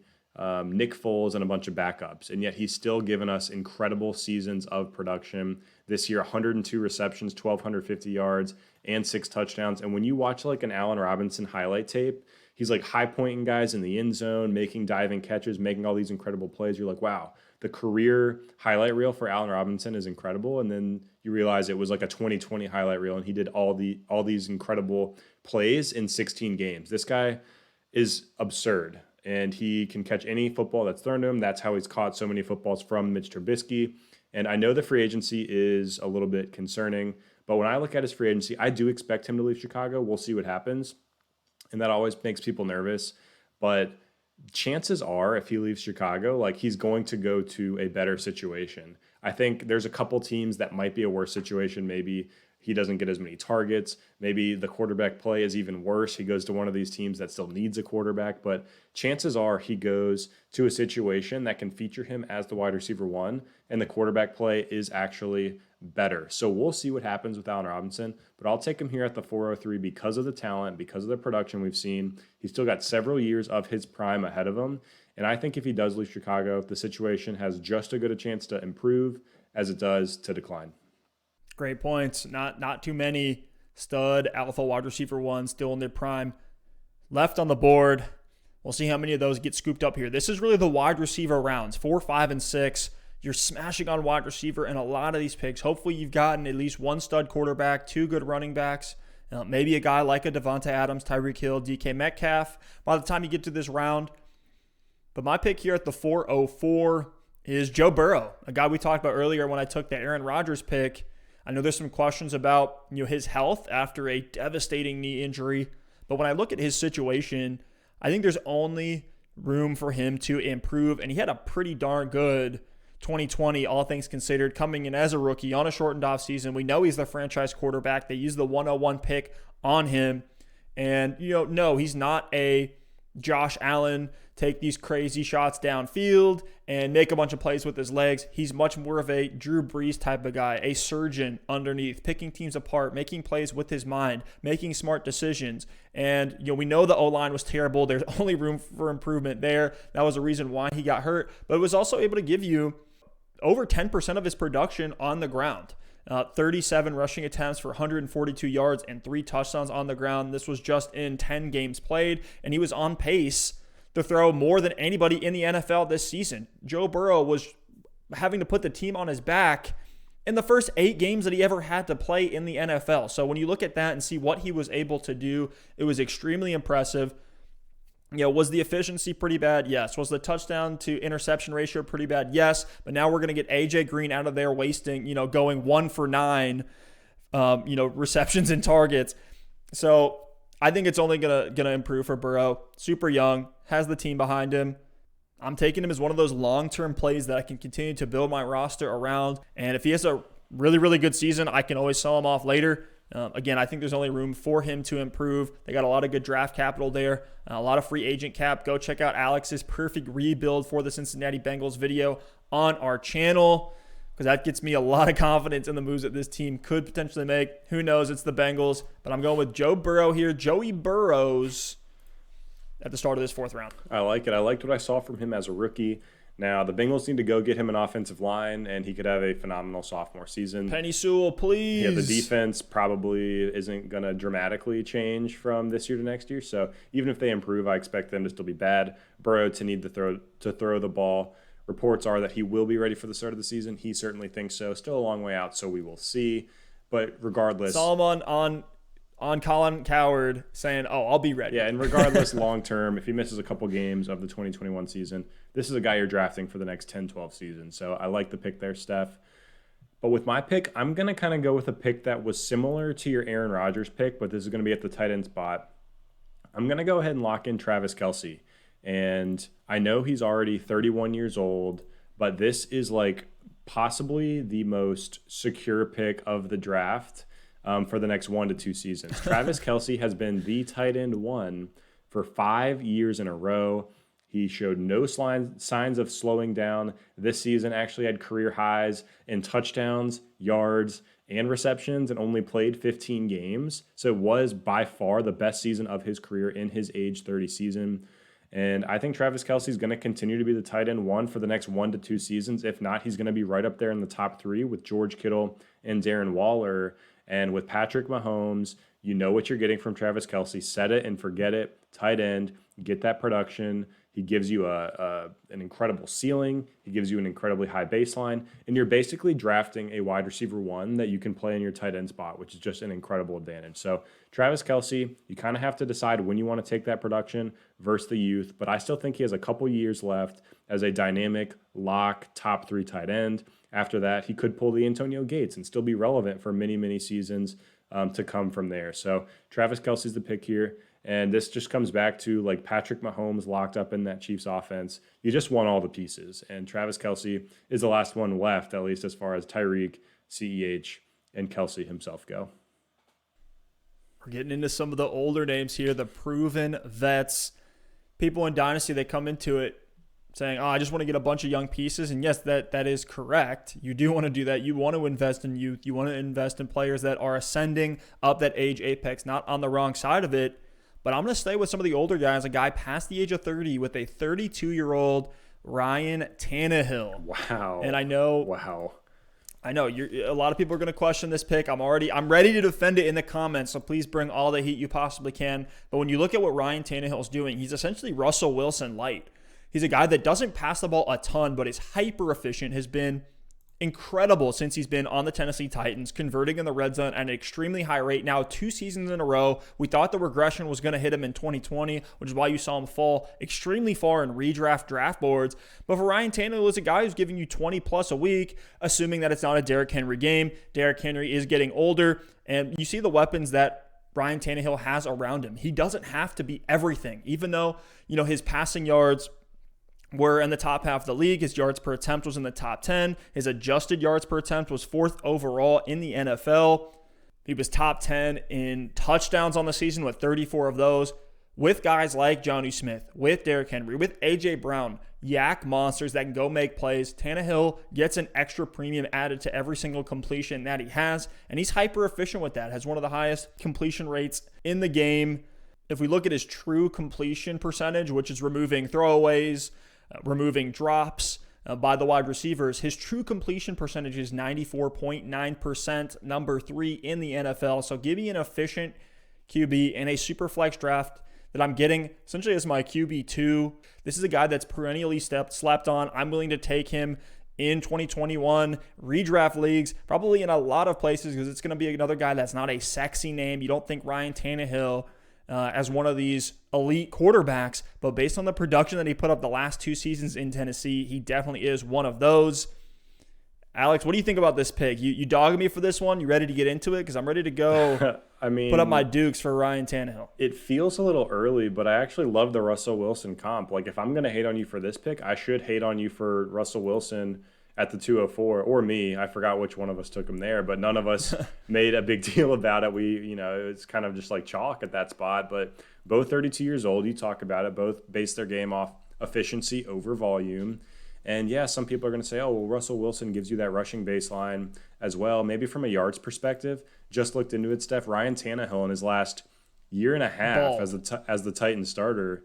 Nick Foles, and a bunch of backups. And yet he's still given us incredible seasons of production. This year, 102 receptions, 1,250 yards, and 6 touchdowns. And when you watch like an Allen Robinson highlight tape, he's like high-pointing guys in the end zone, making diving catches, making all these incredible plays. You're like, wow, the career highlight reel for Allen Robinson is incredible. And then you realize it was like a 2020 highlight reel, and he did all these incredible plays in 16 games. This guy is absurd, and he can catch any football that's thrown to him. That's how he's caught so many footballs from Mitch Trubisky. And I know the free agency is a little bit concerning, but when I look at his free agency, I do expect him to leave Chicago. We'll see what happens. And that always makes people nervous. But chances are, if he leaves Chicago, like he's going to go to a better situation. I think there's a couple teams that might be a worse situation. Maybe he doesn't get as many targets. Maybe the quarterback play is even worse. He goes to one of these teams that still needs a quarterback. But chances are he goes to a situation that can feature him as the wide receiver one, and the quarterback play is actually better. So we'll see what happens with Allen Robinson. But I'll take him here at the 403 because of the talent, because of the production we've seen. He's still got several years of his prime ahead of him. And I think if he does leave Chicago, the situation has just as good a chance to improve as it does to decline. Great points. Not too many stud alpha wide receiver ones still in their prime left on the board. We'll see how many of those get scooped up here. This is really the wide receiver rounds, 4, 5, and 6. You're smashing on wide receiver in a lot of these picks. Hopefully you've gotten at least one stud quarterback, 2 good running backs, maybe a guy like a Devonta Adams, Tyreek Hill, DK Metcalf by the time you get to this round. But my pick here at the 404 is Joe Burrow, a guy we talked about earlier when I took the Aaron Rodgers pick. I know there's some questions about his health after a devastating knee injury, but when I look at his situation, I think there's only room for him to improve, and he had a pretty darn good 2020, all things considered, coming in as a rookie on a shortened offseason. We know he's the franchise quarterback. They used the 101 pick on him, and no, he's not a Josh Allen, take these crazy shots downfield and make a bunch of plays with his legs. He's much more of a Drew Brees type of guy, a surgeon underneath, picking teams apart, making plays with his mind, making smart decisions. And we know the O-line was terrible. There's only room for improvement there. That was a reason why he got hurt, but was also able to give you over 10% of his production on the ground. 37 rushing attempts for 142 yards and 3 touchdowns on the ground. This was just in 10 games played, and he was on pace to throw more than anybody in the NFL this season. Joe Burrow was having to put the team on his back in the first 8 games that he ever had to play in the NFL. So when you look at that and see what he was able to do, it was extremely impressive. Was the efficiency pretty bad? Yes. Was the touchdown to interception ratio pretty bad? Yes. But now we're going to get AJ Green out of there wasting, going 1 for 9, receptions and targets. So I think it's only gonna improve for Burrow. Super young, has the team behind him. I'm taking him as one of those long-term plays that I can continue to build my roster around. And if he has a really, really good season, I can always sell him off later. Again, I think there's only room for him to improve. They got a lot of good draft capital there, a lot of free agent cap. Go check out Alex's perfect rebuild for the Cincinnati Bengals video on our channel, because that gets me a lot of confidence in the moves that this team could potentially make. Who knows? It's the Bengals, but I'm going with Joe Burrow here. Joey Burrows at the start of this 4th round. I like it. I liked what I saw from him as a rookie. Now, the Bengals need to go get him an offensive line, and he could have a phenomenal sophomore season. Penny Sewell, please. Yeah, the defense probably isn't going to dramatically change from this year to next year. So even if they improve, I expect them to still be bad. Burrow to need to throw the ball. Reports are that he will be ready for the start of the season. He certainly thinks so. Still a long way out, so we will see. But regardless, Solomon on Colin Cowherd saying, oh, I'll be ready. Yeah, and regardless, long-term, if he misses a couple games of the 2021 season, this is a guy you're drafting for the next 10, 12 seasons. So I like the pick there, Stef. But with my pick, I'm going to kind of go with a pick that was similar to your Aaron Rodgers pick, but this is going to be at the tight end spot. I'm going to go ahead and lock in Travis Kelce. And I know he's already 31 years old, but this is like possibly the most secure pick of the draft for the next 1 to 2 seasons. Travis Kelce has been the tight end 1 for 5 years in a row. He showed no signs of slowing down. This season actually had career highs in touchdowns, yards, and receptions, and only played 15 games. So it was by far the best season of his career in his age 30 season. And I think Travis Kelce is going to continue to be the tight end 1 for the next 1 to 2 seasons. If not, he's going to be right up there in the top 3 with George Kittle and Darren Waller. And with Patrick Mahomes, you know what you're getting from Travis Kelce. Set it and forget it. Tight end, get that production. He gives you an incredible ceiling. He gives you an incredibly high baseline. And you're basically drafting a wide receiver 1 that you can play in your tight end spot, which is just an incredible advantage. So Travis Kelce, you kind of have to decide when you want to take that production versus the youth. But I still think he has a couple years left as a dynamic lock top 3 tight end. After that, he could pull the Antonio Gates and still be relevant for many, many seasons to come from there. So Travis Kelce's the pick here. And this just comes back to like Patrick Mahomes locked up in that Chiefs offense. You just want all the pieces. And Travis Kelce is the last one left, at least as far as Tyreek, CEH, and Kelce himself go. We're getting into some of the older names here, the proven vets. People in Dynasty, they come into it saying, oh, I just want to get a bunch of young pieces. And yes, that is correct. You do want to do that. You want to invest in youth. You want to invest in players that are ascending up that age apex, not on the wrong side of it. But I'm going to stay with some of the older guys, a guy past the age of 30 with a 32-year-old Ryan Tannehill. Wow. And I know a lot of people are going to question this pick. I'm ready to defend it in the comments, so please bring all the heat you possibly can. But when you look at what Ryan Tannehill is doing, he's essentially Russell Wilson light. He's a guy that doesn't pass the ball a ton, but is hyper efficient, has been incredible since he's been on the Tennessee Titans, converting in the red zone at an extremely high rate. Now, 2 seasons in a row, we thought the regression was going to hit him in 2020, which is why you saw him fall extremely far in redraft draft boards. But for Ryan Tannehill, is a guy who's giving you 20 plus a week, assuming that it's not a Derrick Henry game. Derrick Henry is getting older, and you see the weapons that Ryan Tannehill has around him. He doesn't have to be everything, even though, his passing yards were in the top half of the league. His yards per attempt was in the top 10. His adjusted yards per attempt was 4th overall in the NFL. He was top 10 in touchdowns on the season with 34 of those. With guys like Jonnu Smith, with Derrick Henry, with A.J. Brown, yak monsters that can go make plays. Tannehill gets an extra premium added to every single completion that he has, and he's hyper efficient with that. Has one of the highest completion rates in the game. If we look at his true completion percentage, which is removing throwaways, removing drops by the wide receivers, his true completion percentage is 94.9%, number 3 in the NFL. So give me an efficient QB in a super flex draft that I'm getting essentially as my QB2. This is a guy that's perennially slept on. I'm willing to take him in 2021 redraft leagues, probably in a lot of places, because it's going to be another guy that's not a sexy name. You don't think Ryan Tannehill as one of these elite quarterbacks, but based on the production that he put up the last 2 seasons in Tennessee, he definitely is one of those. Alex, what do you think about this pick? You dogging me for this one? You ready to get into it? Because I'm ready to go put up my dukes for Ryan Tannehill. It feels a little early, but I actually love the Russell Wilson comp. Like, if I'm going to hate on you for this pick, I should hate on you for Russell Wilson at the 204, or me. I forgot which one of us took him there, but none of us made a big deal about it. It's kind of just like chalk at that spot, but both 32 years old. You talk about it, both base their game off efficiency over volume. And yeah, some people are going to say, oh, well, Russell Wilson gives you that rushing baseline as well. Maybe from a yards perspective, just looked into it, Steph. Ryan Tannehill in his last year and a half as the Titans starter,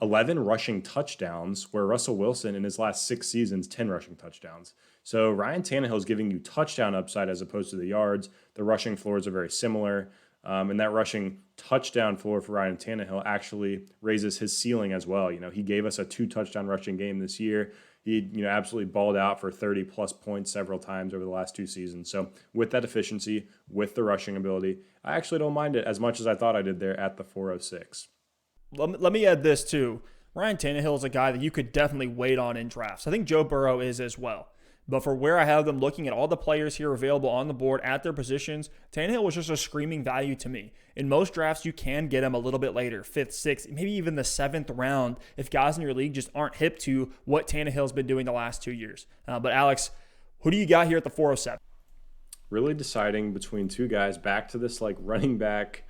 11 rushing touchdowns, where Russell Wilson in his last 6 seasons, 10 rushing touchdowns. So Ryan Tannehill is giving you touchdown upside as opposed to the yards. The rushing floors are very similar. And that rushing touchdown floor for Ryan Tannehill actually raises his ceiling as well. He gave us a 2-touchdown rushing game this year. He, absolutely balled out for 30-plus points several times over the last 2 seasons. So with that efficiency, with the rushing ability, I actually don't mind it as much as I thought I did there at the 406. Let me add this too. Ryan Tannehill is a guy that you could definitely wait on in drafts. I think Joe Burrow is as well. But for where I have them looking at all the players here available on the board at their positions, Tannehill was just a screaming value to me. In most drafts, you can get him a little bit later, 5th, 6th, maybe even the 7th round if guys in your league just aren't hip to what Tannehill's been doing the last 2 years. But Alex, who do you got here at the 407? Really deciding between 2 guys, back to this running back,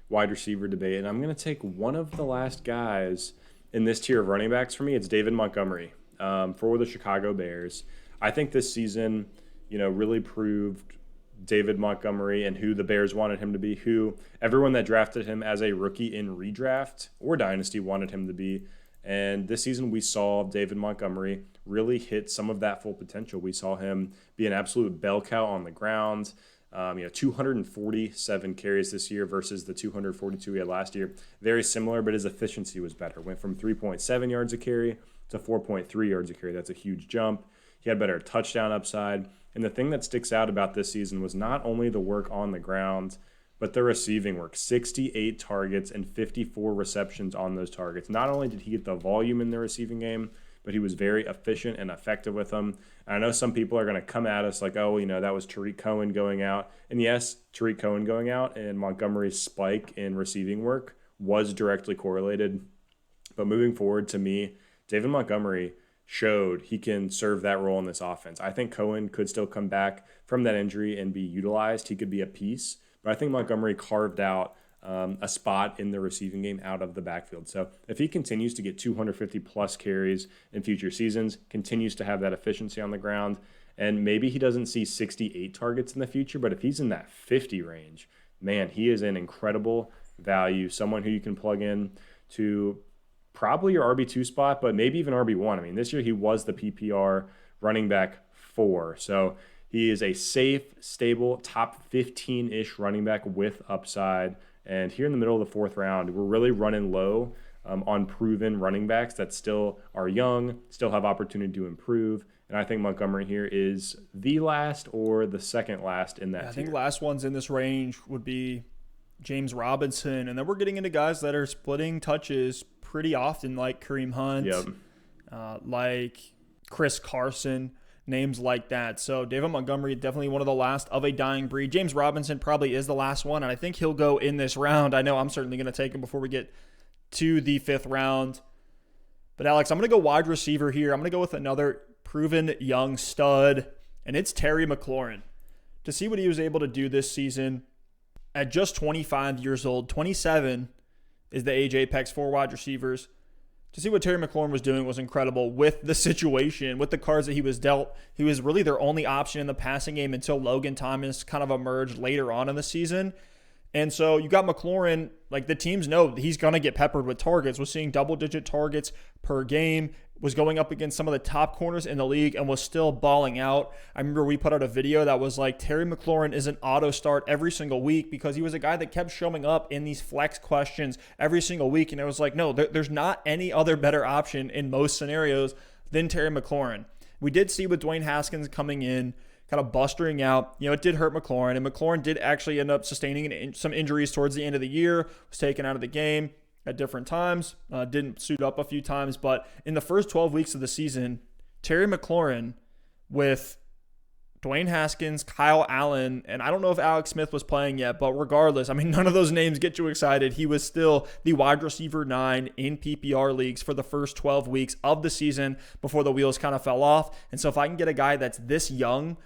wide receiver debate. And I'm going to take one of the last guys in this tier of running backs for me. It's David Montgomery for the Chicago Bears. I think this season, really proved David Montgomery and who the Bears wanted him to be, who everyone that drafted him as a rookie in redraft or dynasty wanted him to be. And this season we saw David Montgomery really hit some of that full potential. We saw him be an absolute bell cow on the ground. 247 carries this year versus the 242 he had last year. Very similar, but his efficiency was better. Went from 3.7 yards a carry to 4.3 yards a carry. That's a huge jump. He had better touchdown upside. And the thing that sticks out about this season was not only the work on the ground, but the receiving work. 68 targets and 54 receptions on those targets. Not only did he get the volume in the receiving game, but he was very efficient and effective with them. And I know some people are going to come at us like, that was Tariq Cohen going out. And yes, Tariq Cohen going out and Montgomery's spike in receiving work was directly correlated. But moving forward, to me, David Montgomery showed he can serve that role in this offense. I think Cohen could still come back from that injury and be utilized. He could be a piece. But I think Montgomery carved out a spot in the receiving game out of the backfield. So if he continues to get 250-plus carries in future seasons, continues to have that efficiency on the ground, and maybe he doesn't see 68 targets in the future, but if he's in that 50 range, man, he is an incredible value, someone who you can plug in to probably your RB2 spot, but maybe even RB1. I mean, this year he was the PPR running back 4. So he is a safe, stable, top 15-ish running back with upside. And here in the middle of the 4th round, we're really running low on proven running backs that still are young, still have opportunity to improve. And I think Montgomery here is the last or the second last in that tier. I think last ones in this range would be James Robinson. And then we're getting into guys that are splitting touches pretty often, like Kareem Hunt, like Chris Carson, names like that. So David Montgomery, definitely one of the last of a dying breed. James Robinson probably is the last one, and I think he'll go in this round. I know I'm certainly going to take him before we get to the 5th round. But Alex, I'm going to go wide receiver here. I'm going to go with another proven young stud, and it's Terry McLaurin. To see what he was able to do this season at just 25 years old, 27 is the age apex for wide receivers. To see what Terry McLaurin was doing was incredible with the situation, with the cards that he was dealt. He was really their only option in the passing game until Logan Thomas kind of emerged later on in the season. And so you got McLaurin, the teams know he's going to get peppered with targets. Was seeing double-digit targets per game, was going up against some of the top corners in the league and was still balling out. I remember we put out a video that was like, Terry McLaurin is an auto start every single week, because he was a guy that kept showing up in these flex questions every single week. And it was like, no, there's not any other better option in most scenarios than Terry McLaurin. We did see with Dwayne Haskins coming in, kind of bustering out, it did hurt McLaurin, and McLaurin did actually end up sustaining some injuries towards the end of the year, was taken out of the game at different times, didn't suit up a few times, but in the first 12 weeks of the season, Terry McLaurin with Dwayne Haskins, Kyle Allen, and I don't know if Alex Smith was playing yet, but regardless, none of those names get you excited. He was still the wide receiver 9 in PPR leagues for the first 12 weeks of the season before the wheels kind of fell off. And so if I can get a guy that's this young,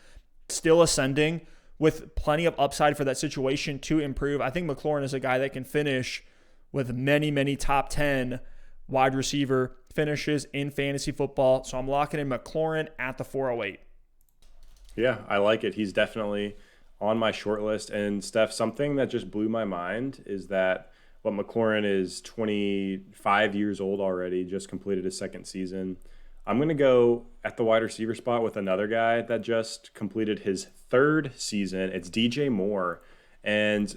still ascending, with plenty of upside for that situation to improve, I think McLaurin is a guy that can finish with many, many top 10 wide receiver finishes in fantasy football. So I'm locking in McLaurin at the 408. Yeah, I like it. He's definitely on my short list. And Steph, something that just blew my mind is that McLaurin is 25 years old already, just completed his 2nd season. I'm going to go at the wide receiver spot with another guy that just completed his 3rd season. It's DJ Moore. And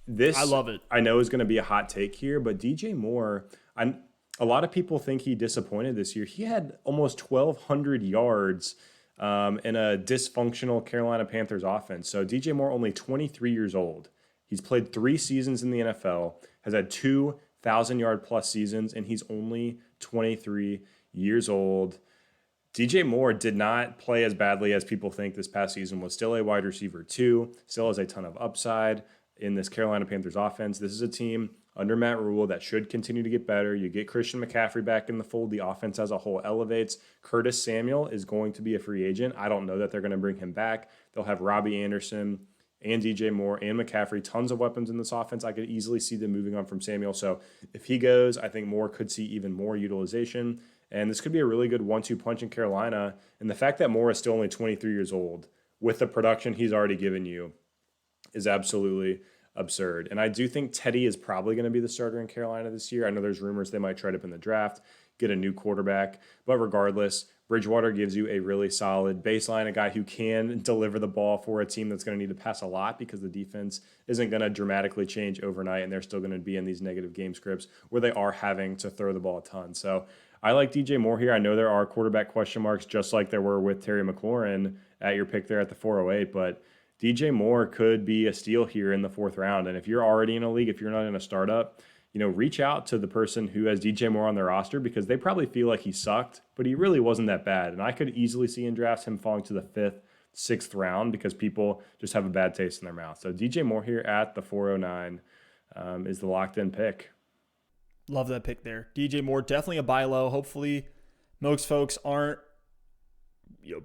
This I love it. I know is going to be a hot take here, but DJ Moore, a lot of people think he disappointed this year. He had almost 1,200 yards in a dysfunctional Carolina Panthers offense. So DJ Moore, only 23 years old. He's played 3 seasons in the NFL, has had 2,000-yard plus seasons, and he's only 23 years old. DJ Moore did not play as badly as people think this past season, was still a wide receiver 2, still has a ton of upside in this Carolina Panthers offense. This is a team under Matt Rule that should continue to get better. You get Christian McCaffrey back in the fold. The offense as a whole elevates. Curtis Samuel is going to be a free agent. I don't know that they're going to bring him back. They'll have Robbie Anderson and DJ Moore and McCaffrey. Tons of weapons in this offense. I could easily see them moving on from Samuel. So if he goes, I think Moore could see even more utilization. And this could be a really good 1-2 punch in Carolina. And the fact that Moore is still only 23 years old with the production he's already given you is absolutely absurd. And I do think Teddy is probably going to be the starter in Carolina this year. I know there's rumors they might trade up in the draft, get a new quarterback. But regardless, Bridgewater gives you a really solid baseline, a guy who can deliver the ball for a team that's going to need to pass a lot because the defense isn't going to dramatically change overnight, and they're still going to be in these negative game scripts where they are having to throw the ball a ton. So I like DJ Moore here. I know there are quarterback question marks, just like there were with Terry McLaurin at your pick there at the 408, but DJ Moore could be a steal here in the 4th round. And if you're already in a league, if you're not in a startup, reach out to the person who has DJ Moore on their roster because they probably feel like he sucked, but he really wasn't that bad. And I could easily see in drafts him falling to the 5th, 6th round because people just have a bad taste in their mouth. So DJ Moore here at the 409 is the locked-in pick. Love that pick there. DJ Moore, definitely a buy low. Hopefully most folks aren't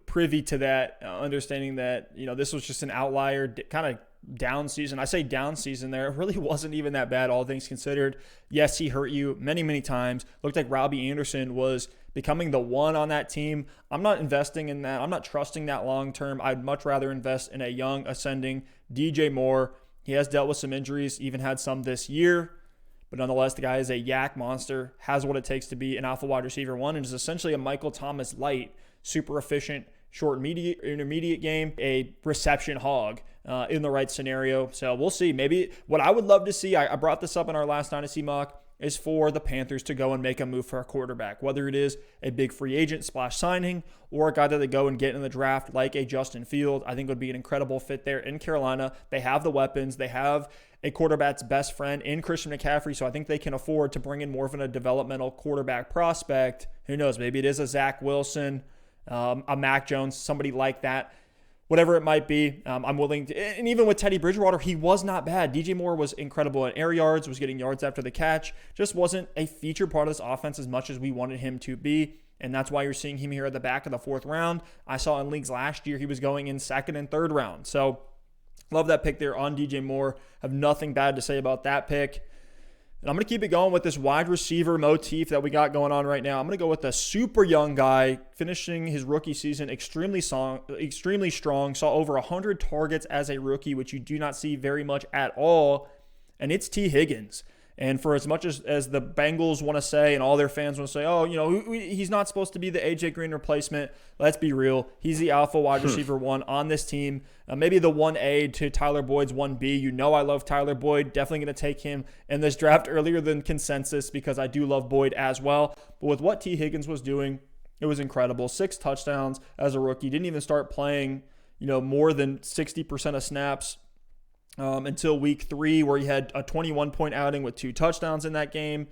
privy to that, understanding that, this was just an outlier, kind of down season. I say down season there. It really wasn't even that bad, all things considered. Yes, he hurt you many, many times. Looked like Robbie Anderson was becoming the one on that team. I'm not investing in that. I'm not trusting that long term. I'd much rather invest in a young, ascending DJ Moore. He has dealt with some injuries, even had some this year. But nonetheless, the guy is a yak monster, has what it takes to be an alpha wide receiver 1, and is essentially a Michael Thomas light, super efficient, short intermediate game, a reception hog in the right scenario. So we'll see. Maybe what I would love to see, I brought this up in our last Dynasty mock, is for the Panthers to go and make a move for a quarterback, whether it is a big free agent splash signing or a guy that they go and get in the draft like a Justin Fields. I think would be an incredible fit there in Carolina. They have the weapons. They have a quarterback's best friend in Christian McCaffrey, so I think they can afford to bring in more of a developmental quarterback prospect. Who knows? Maybe it is a Zach Wilson, a Mac Jones, somebody like that. Whatever it might be, I'm willing to. And even with Teddy Bridgewater, he was not bad. DJ Moore was incredible at air yards, was getting yards after the catch. Just wasn't a feature part of this offense as much as we wanted him to be. And that's why you're seeing him here at the back of the 4th round. I saw in leagues last year he was going in 2nd and 3rd round. So love that pick there on DJ Moore. Have nothing bad to say about that pick. And I'm going to keep it going with this wide receiver motif that we got going on right now. I'm going to go with a super young guy finishing his rookie season extremely strong. Saw over 100 targets as a rookie, which you do not see very much at all. And it's Tee Higgins. And for as much as the Bengals want to say and all their fans want to say, oh, he's not supposed to be the A.J. Green replacement. Let's be real. He's the alpha wide receiver 1 on this team. Maybe the 1A to Tyler Boyd's 1B. I love Tyler Boyd. Definitely going to take him in this draft earlier than consensus because I do love Boyd as well. But with what Tee Higgins was doing, it was incredible. 6 touchdowns as a rookie. Didn't even start playing, more than 60% of snaps until week 3, where he had a 21-point outing with 2 touchdowns in that game.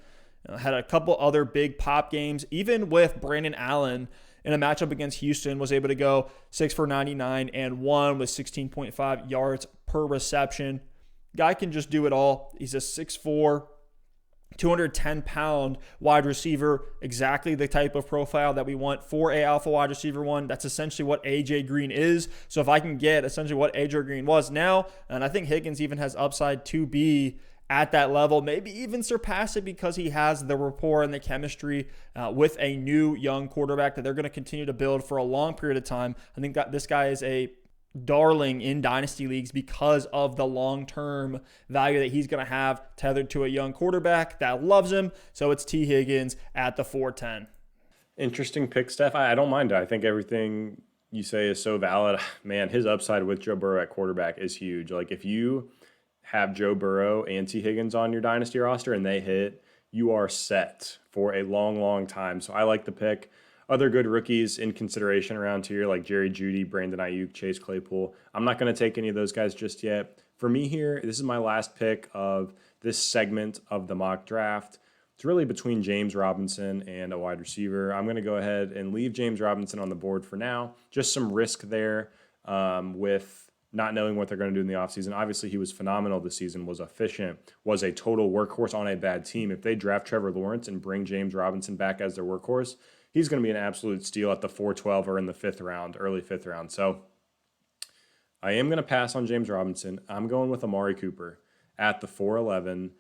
Had a couple other big pop games. Even with Brandon Allen in a matchup against Houston, was able to go 6 for 99 and 1 with 16.5 yards per reception. Guy can just do it all. He's a 6'4", 210-pound wide receiver, exactly the type of profile that we want for a alpha wide receiver 1. That's essentially what A.J. Green is. So if I can get essentially what A.J. Green was now, and I think Higgins even has upside to be at that level, maybe even surpass it because he has the rapport and the chemistry with a new young quarterback that they're going to continue to build for a long period of time. I think that this guy is a darling in dynasty leagues because of the long-term value that he's going to have tethered to a young quarterback that loves him. So it's Tee Higgins at the 410. Interesting pick, Steph. I don't mind it. I think everything you say is so valid. Man, his upside with Joe Burrow at quarterback is huge. Like if you have Joe Burrow and Tee Higgins on your dynasty roster and they hit, you are set for a long, long time. So I like the pick. Other good rookies in consideration around here, like Jerry Jeudy, Brandon Ayuk, Chase Claypool. I'm not going to take any of those guys just yet. For me here, this is my last pick of this segment of the mock draft. It's really between James Robinson and a wide receiver. I'm going to go ahead and leave James Robinson on the board for now. Just some risk there with not knowing what they're going to do in the offseason. Obviously, he was phenomenal this season, was efficient, was a total workhorse on a bad team. If they draft Trevor Lawrence and bring James Robinson back as their workhorse, he's going to be an absolute steal at the 4-12 or in the 5th round, early 5th round. So I am going to pass on James Robinson. I'm going with Amari Cooper at the 4-11.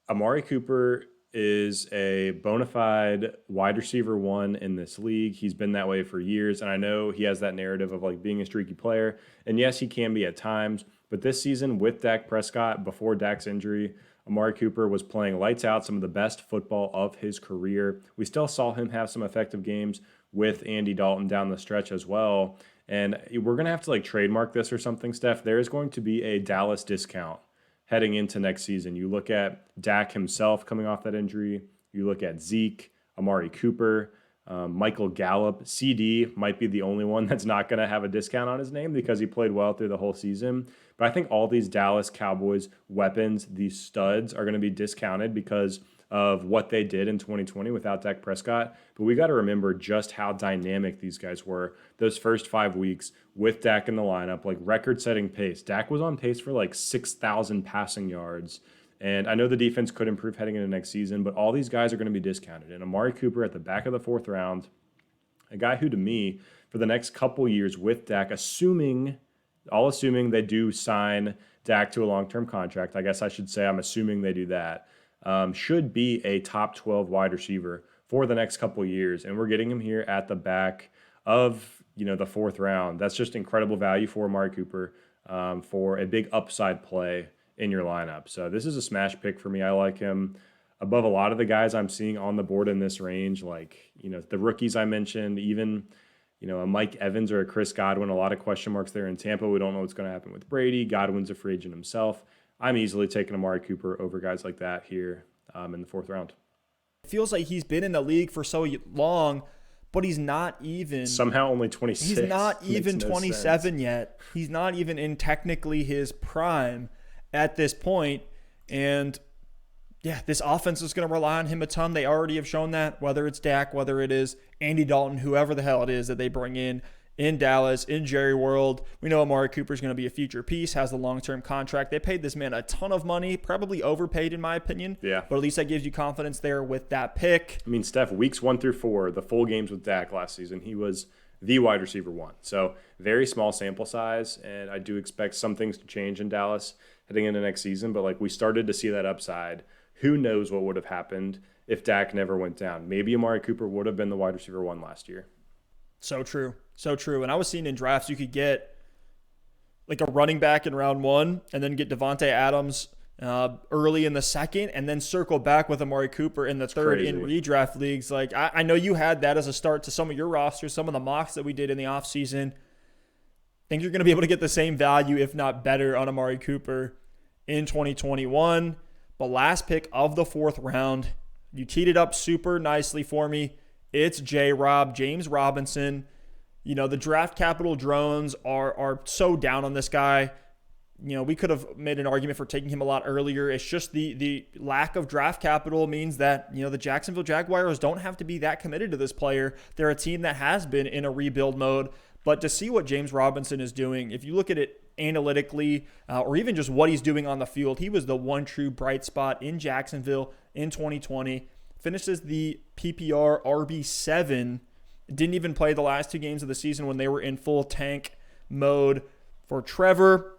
Amari Cooper is a bona fide wide receiver 1 in this league. He's been that way for years, and I know he has that narrative of like being a streaky player. And yes, he can be at times, but this season with Dak Prescott, before Dak's injury, Amari Cooper was playing lights out, some of the best football of his career. We still saw him have some effective games with Andy Dalton down the stretch as well. And we're going to have to like trademark this or something, Steph. There is going to be a Dallas discount heading into next season. You look at Dak himself coming off that injury. You look at Zeke, Amari Cooper, Michael Gallup. CeeDee might be the only one that's not going to have a discount on his name because he played well through the whole season. But I think all these Dallas Cowboys weapons, these studs, are going to be discounted because of what they did in 2020 without Dak Prescott. But we got to remember just how dynamic these guys were those first 5 weeks with Dak in the lineup, like record-setting pace. Dak was on pace for like 6,000 passing yards. And I know the defense could improve heading into next season, but all these guys are going to be discounted. And Amari Cooper at the back of the 4th round, a guy who to me, for the next couple years with Dak, assuming they do sign Dak to a long-term contract, I guess I should say I'm assuming they do that, should be a top 12 wide receiver for the next couple years. And we're getting him here at the back of the 4th round. That's just incredible value for Amari Cooper for a big upside play in your lineup. So this is a smash pick for me. I like him above a lot of the guys I'm seeing on the board in this range, like, the rookies I mentioned, even, a Mike Evans or a Chris Godwin, a lot of question marks there in Tampa. We don't know what's going to happen with Brady. Godwin's a free agent himself. I'm easily taking Amari Cooper over guys like that here in the 4th round. It feels like he's been in the league for so long, but he's not even. Somehow only 26. He's not even 27 sense. yet. He's not even in technically his prime at this point. And yeah, this offense is going to rely on him a ton. They already have shown that, whether it's Dak, whether it is Andy Dalton, whoever the hell it is that they bring in Dallas, in Jerry World. We know Amari Cooper is going to be a future piece, has the long-term contract. They paid this man a ton of money, probably overpaid in my opinion. Yeah. But at least that gives you confidence there with that pick. I mean, Steph, weeks 1 through 4, the full games with Dak last season, he was the wide receiver 1. So very small sample size, and I do expect some things to change in Dallas heading into next season. But like we started to see that upside. Who knows what would have happened if Dak never went down? Maybe Amari Cooper would have been the wide receiver 1 last year. So true. So true. And I was seeing in drafts you could get like a running back in round 1 and then get Devontae Adams early in the 2nd and then circle back with Amari Cooper in the 3rd in redraft leagues. Like I know you had that as a start to some of your rosters, some of the mocks that we did in the offseason. I think you're going to be able to get the same value, if not better, on Amari Cooper in 2021. The last pick of the 4th round, you teed it up super nicely for me. It's J-Rob, James Robinson. The draft capital drones are so down on this guy. We could have made an argument for taking him a lot earlier. It's just the lack of draft capital means that, the Jacksonville Jaguars don't have to be that committed to this player. They're a team that has been in a rebuild mode. But to see what James Robinson is doing, if you look at it analytically or even just what he's doing on the field, he was the one true bright spot in Jacksonville in 2020. Finishes the PPR RB7. Didn't even play the last 2 games of the season when they were in full tank mode for Trevor.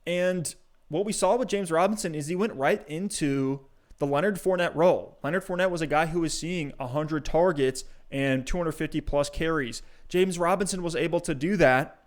And what we saw with James Robinson is he went right into the Leonard Fournette role. Leonard Fournette was a guy who was seeing 100 targets and 250 plus carries. James Robinson was able to do that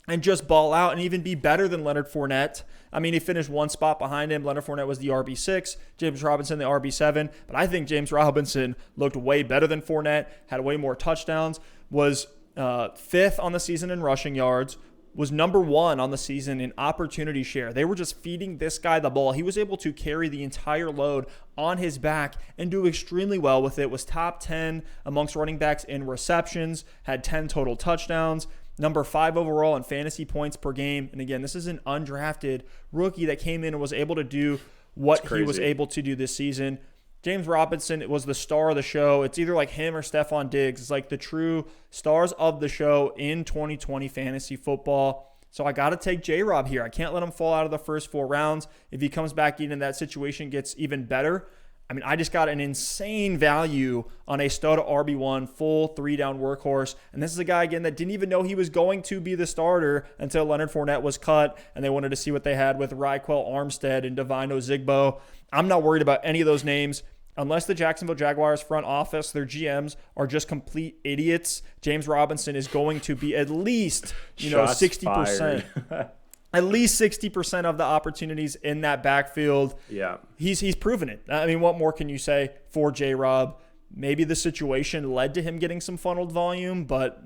and just ball out and even be better than Leonard Fournette. I mean, he finished 1 spot behind him. Leonard Fournette was the RB6, James Robinson the RB7. But I think James Robinson looked way better than Fournette, had way more touchdowns, was 5th on the season in rushing yards, was number 1 on the season in opportunity share. They were just feeding this guy the ball. He was able to carry the entire load on his back and do extremely well with it. Was top 10 amongst running backs in receptions, had 10 total touchdowns, number 5 overall in fantasy points per game. And again, this is an undrafted rookie that came in and was able to do what he was able to do this season. James Robinson was the star of the show. It's either like him or Stefon Diggs. It's like the true stars of the show in 2020 fantasy football. So I got to take J-Rob here. I can't let him fall out of the first 4 rounds. If he comes back in and that situation gets even better, I mean, I just got an insane value on a stud RB1, full 3-down workhorse. And this is a guy, again, that didn't even know he was going to be the starter until Leonard Fournette was cut, and they wanted to see what they had with Raquel Armstead and Divine Ozigbo. I'm not worried about any of those names. Unless the Jacksonville Jaguars front office, their GMs, are just complete idiots, James Robinson is going to be at least, 60%. At least 60% of the opportunities in that backfield. Yeah. He's proven it. I mean, what more can you say for J-Rob? Maybe the situation led to him getting some funneled volume, but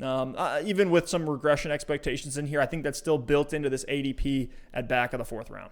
even with some regression expectations in here, I think that's still built into this ADP at back of the 4th round.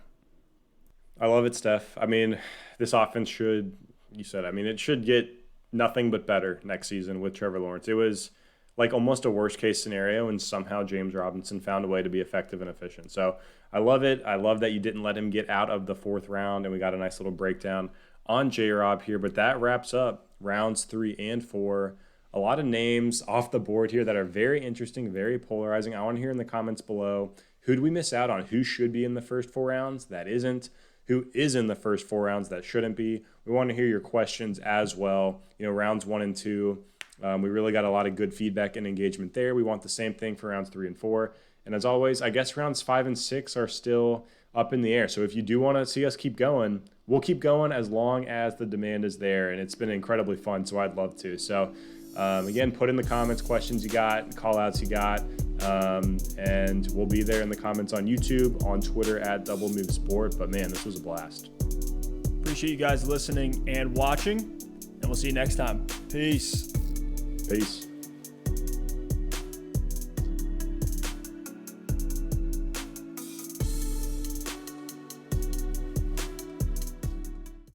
I love it, Steph. I mean, this offense it should get nothing but better next season with Trevor Lawrence. It was like almost a worst case scenario, and somehow James Robinson found a way to be effective and efficient. So I love it. I love that you didn't let him get out of the 4th round, and we got a nice little breakdown on J-Rob here. But that wraps up rounds 3 and 4. A lot of names off the board here that are very interesting, very polarizing. I want to hear in the comments below, who do we miss out on? Who should be in the first 4 rounds that isn't? Who is in the first 4 rounds that shouldn't be? We want to hear your questions as well. Rounds 1 and 2, we really got a lot of good feedback and engagement there. We want the same thing for rounds 3 and 4. And as always, I guess rounds 5 and 6 are still up in the air. So if you do want to see us keep going, we'll keep going as long as the demand is there. And it's been incredibly fun, so I'd love to. So again, put in the comments questions you got, call outs you got. And we'll be there in the comments on YouTube, on Twitter at Double Move Sport. But man, this was a blast. Appreciate you guys listening and watching, and we'll see you next time. Peace. Peace.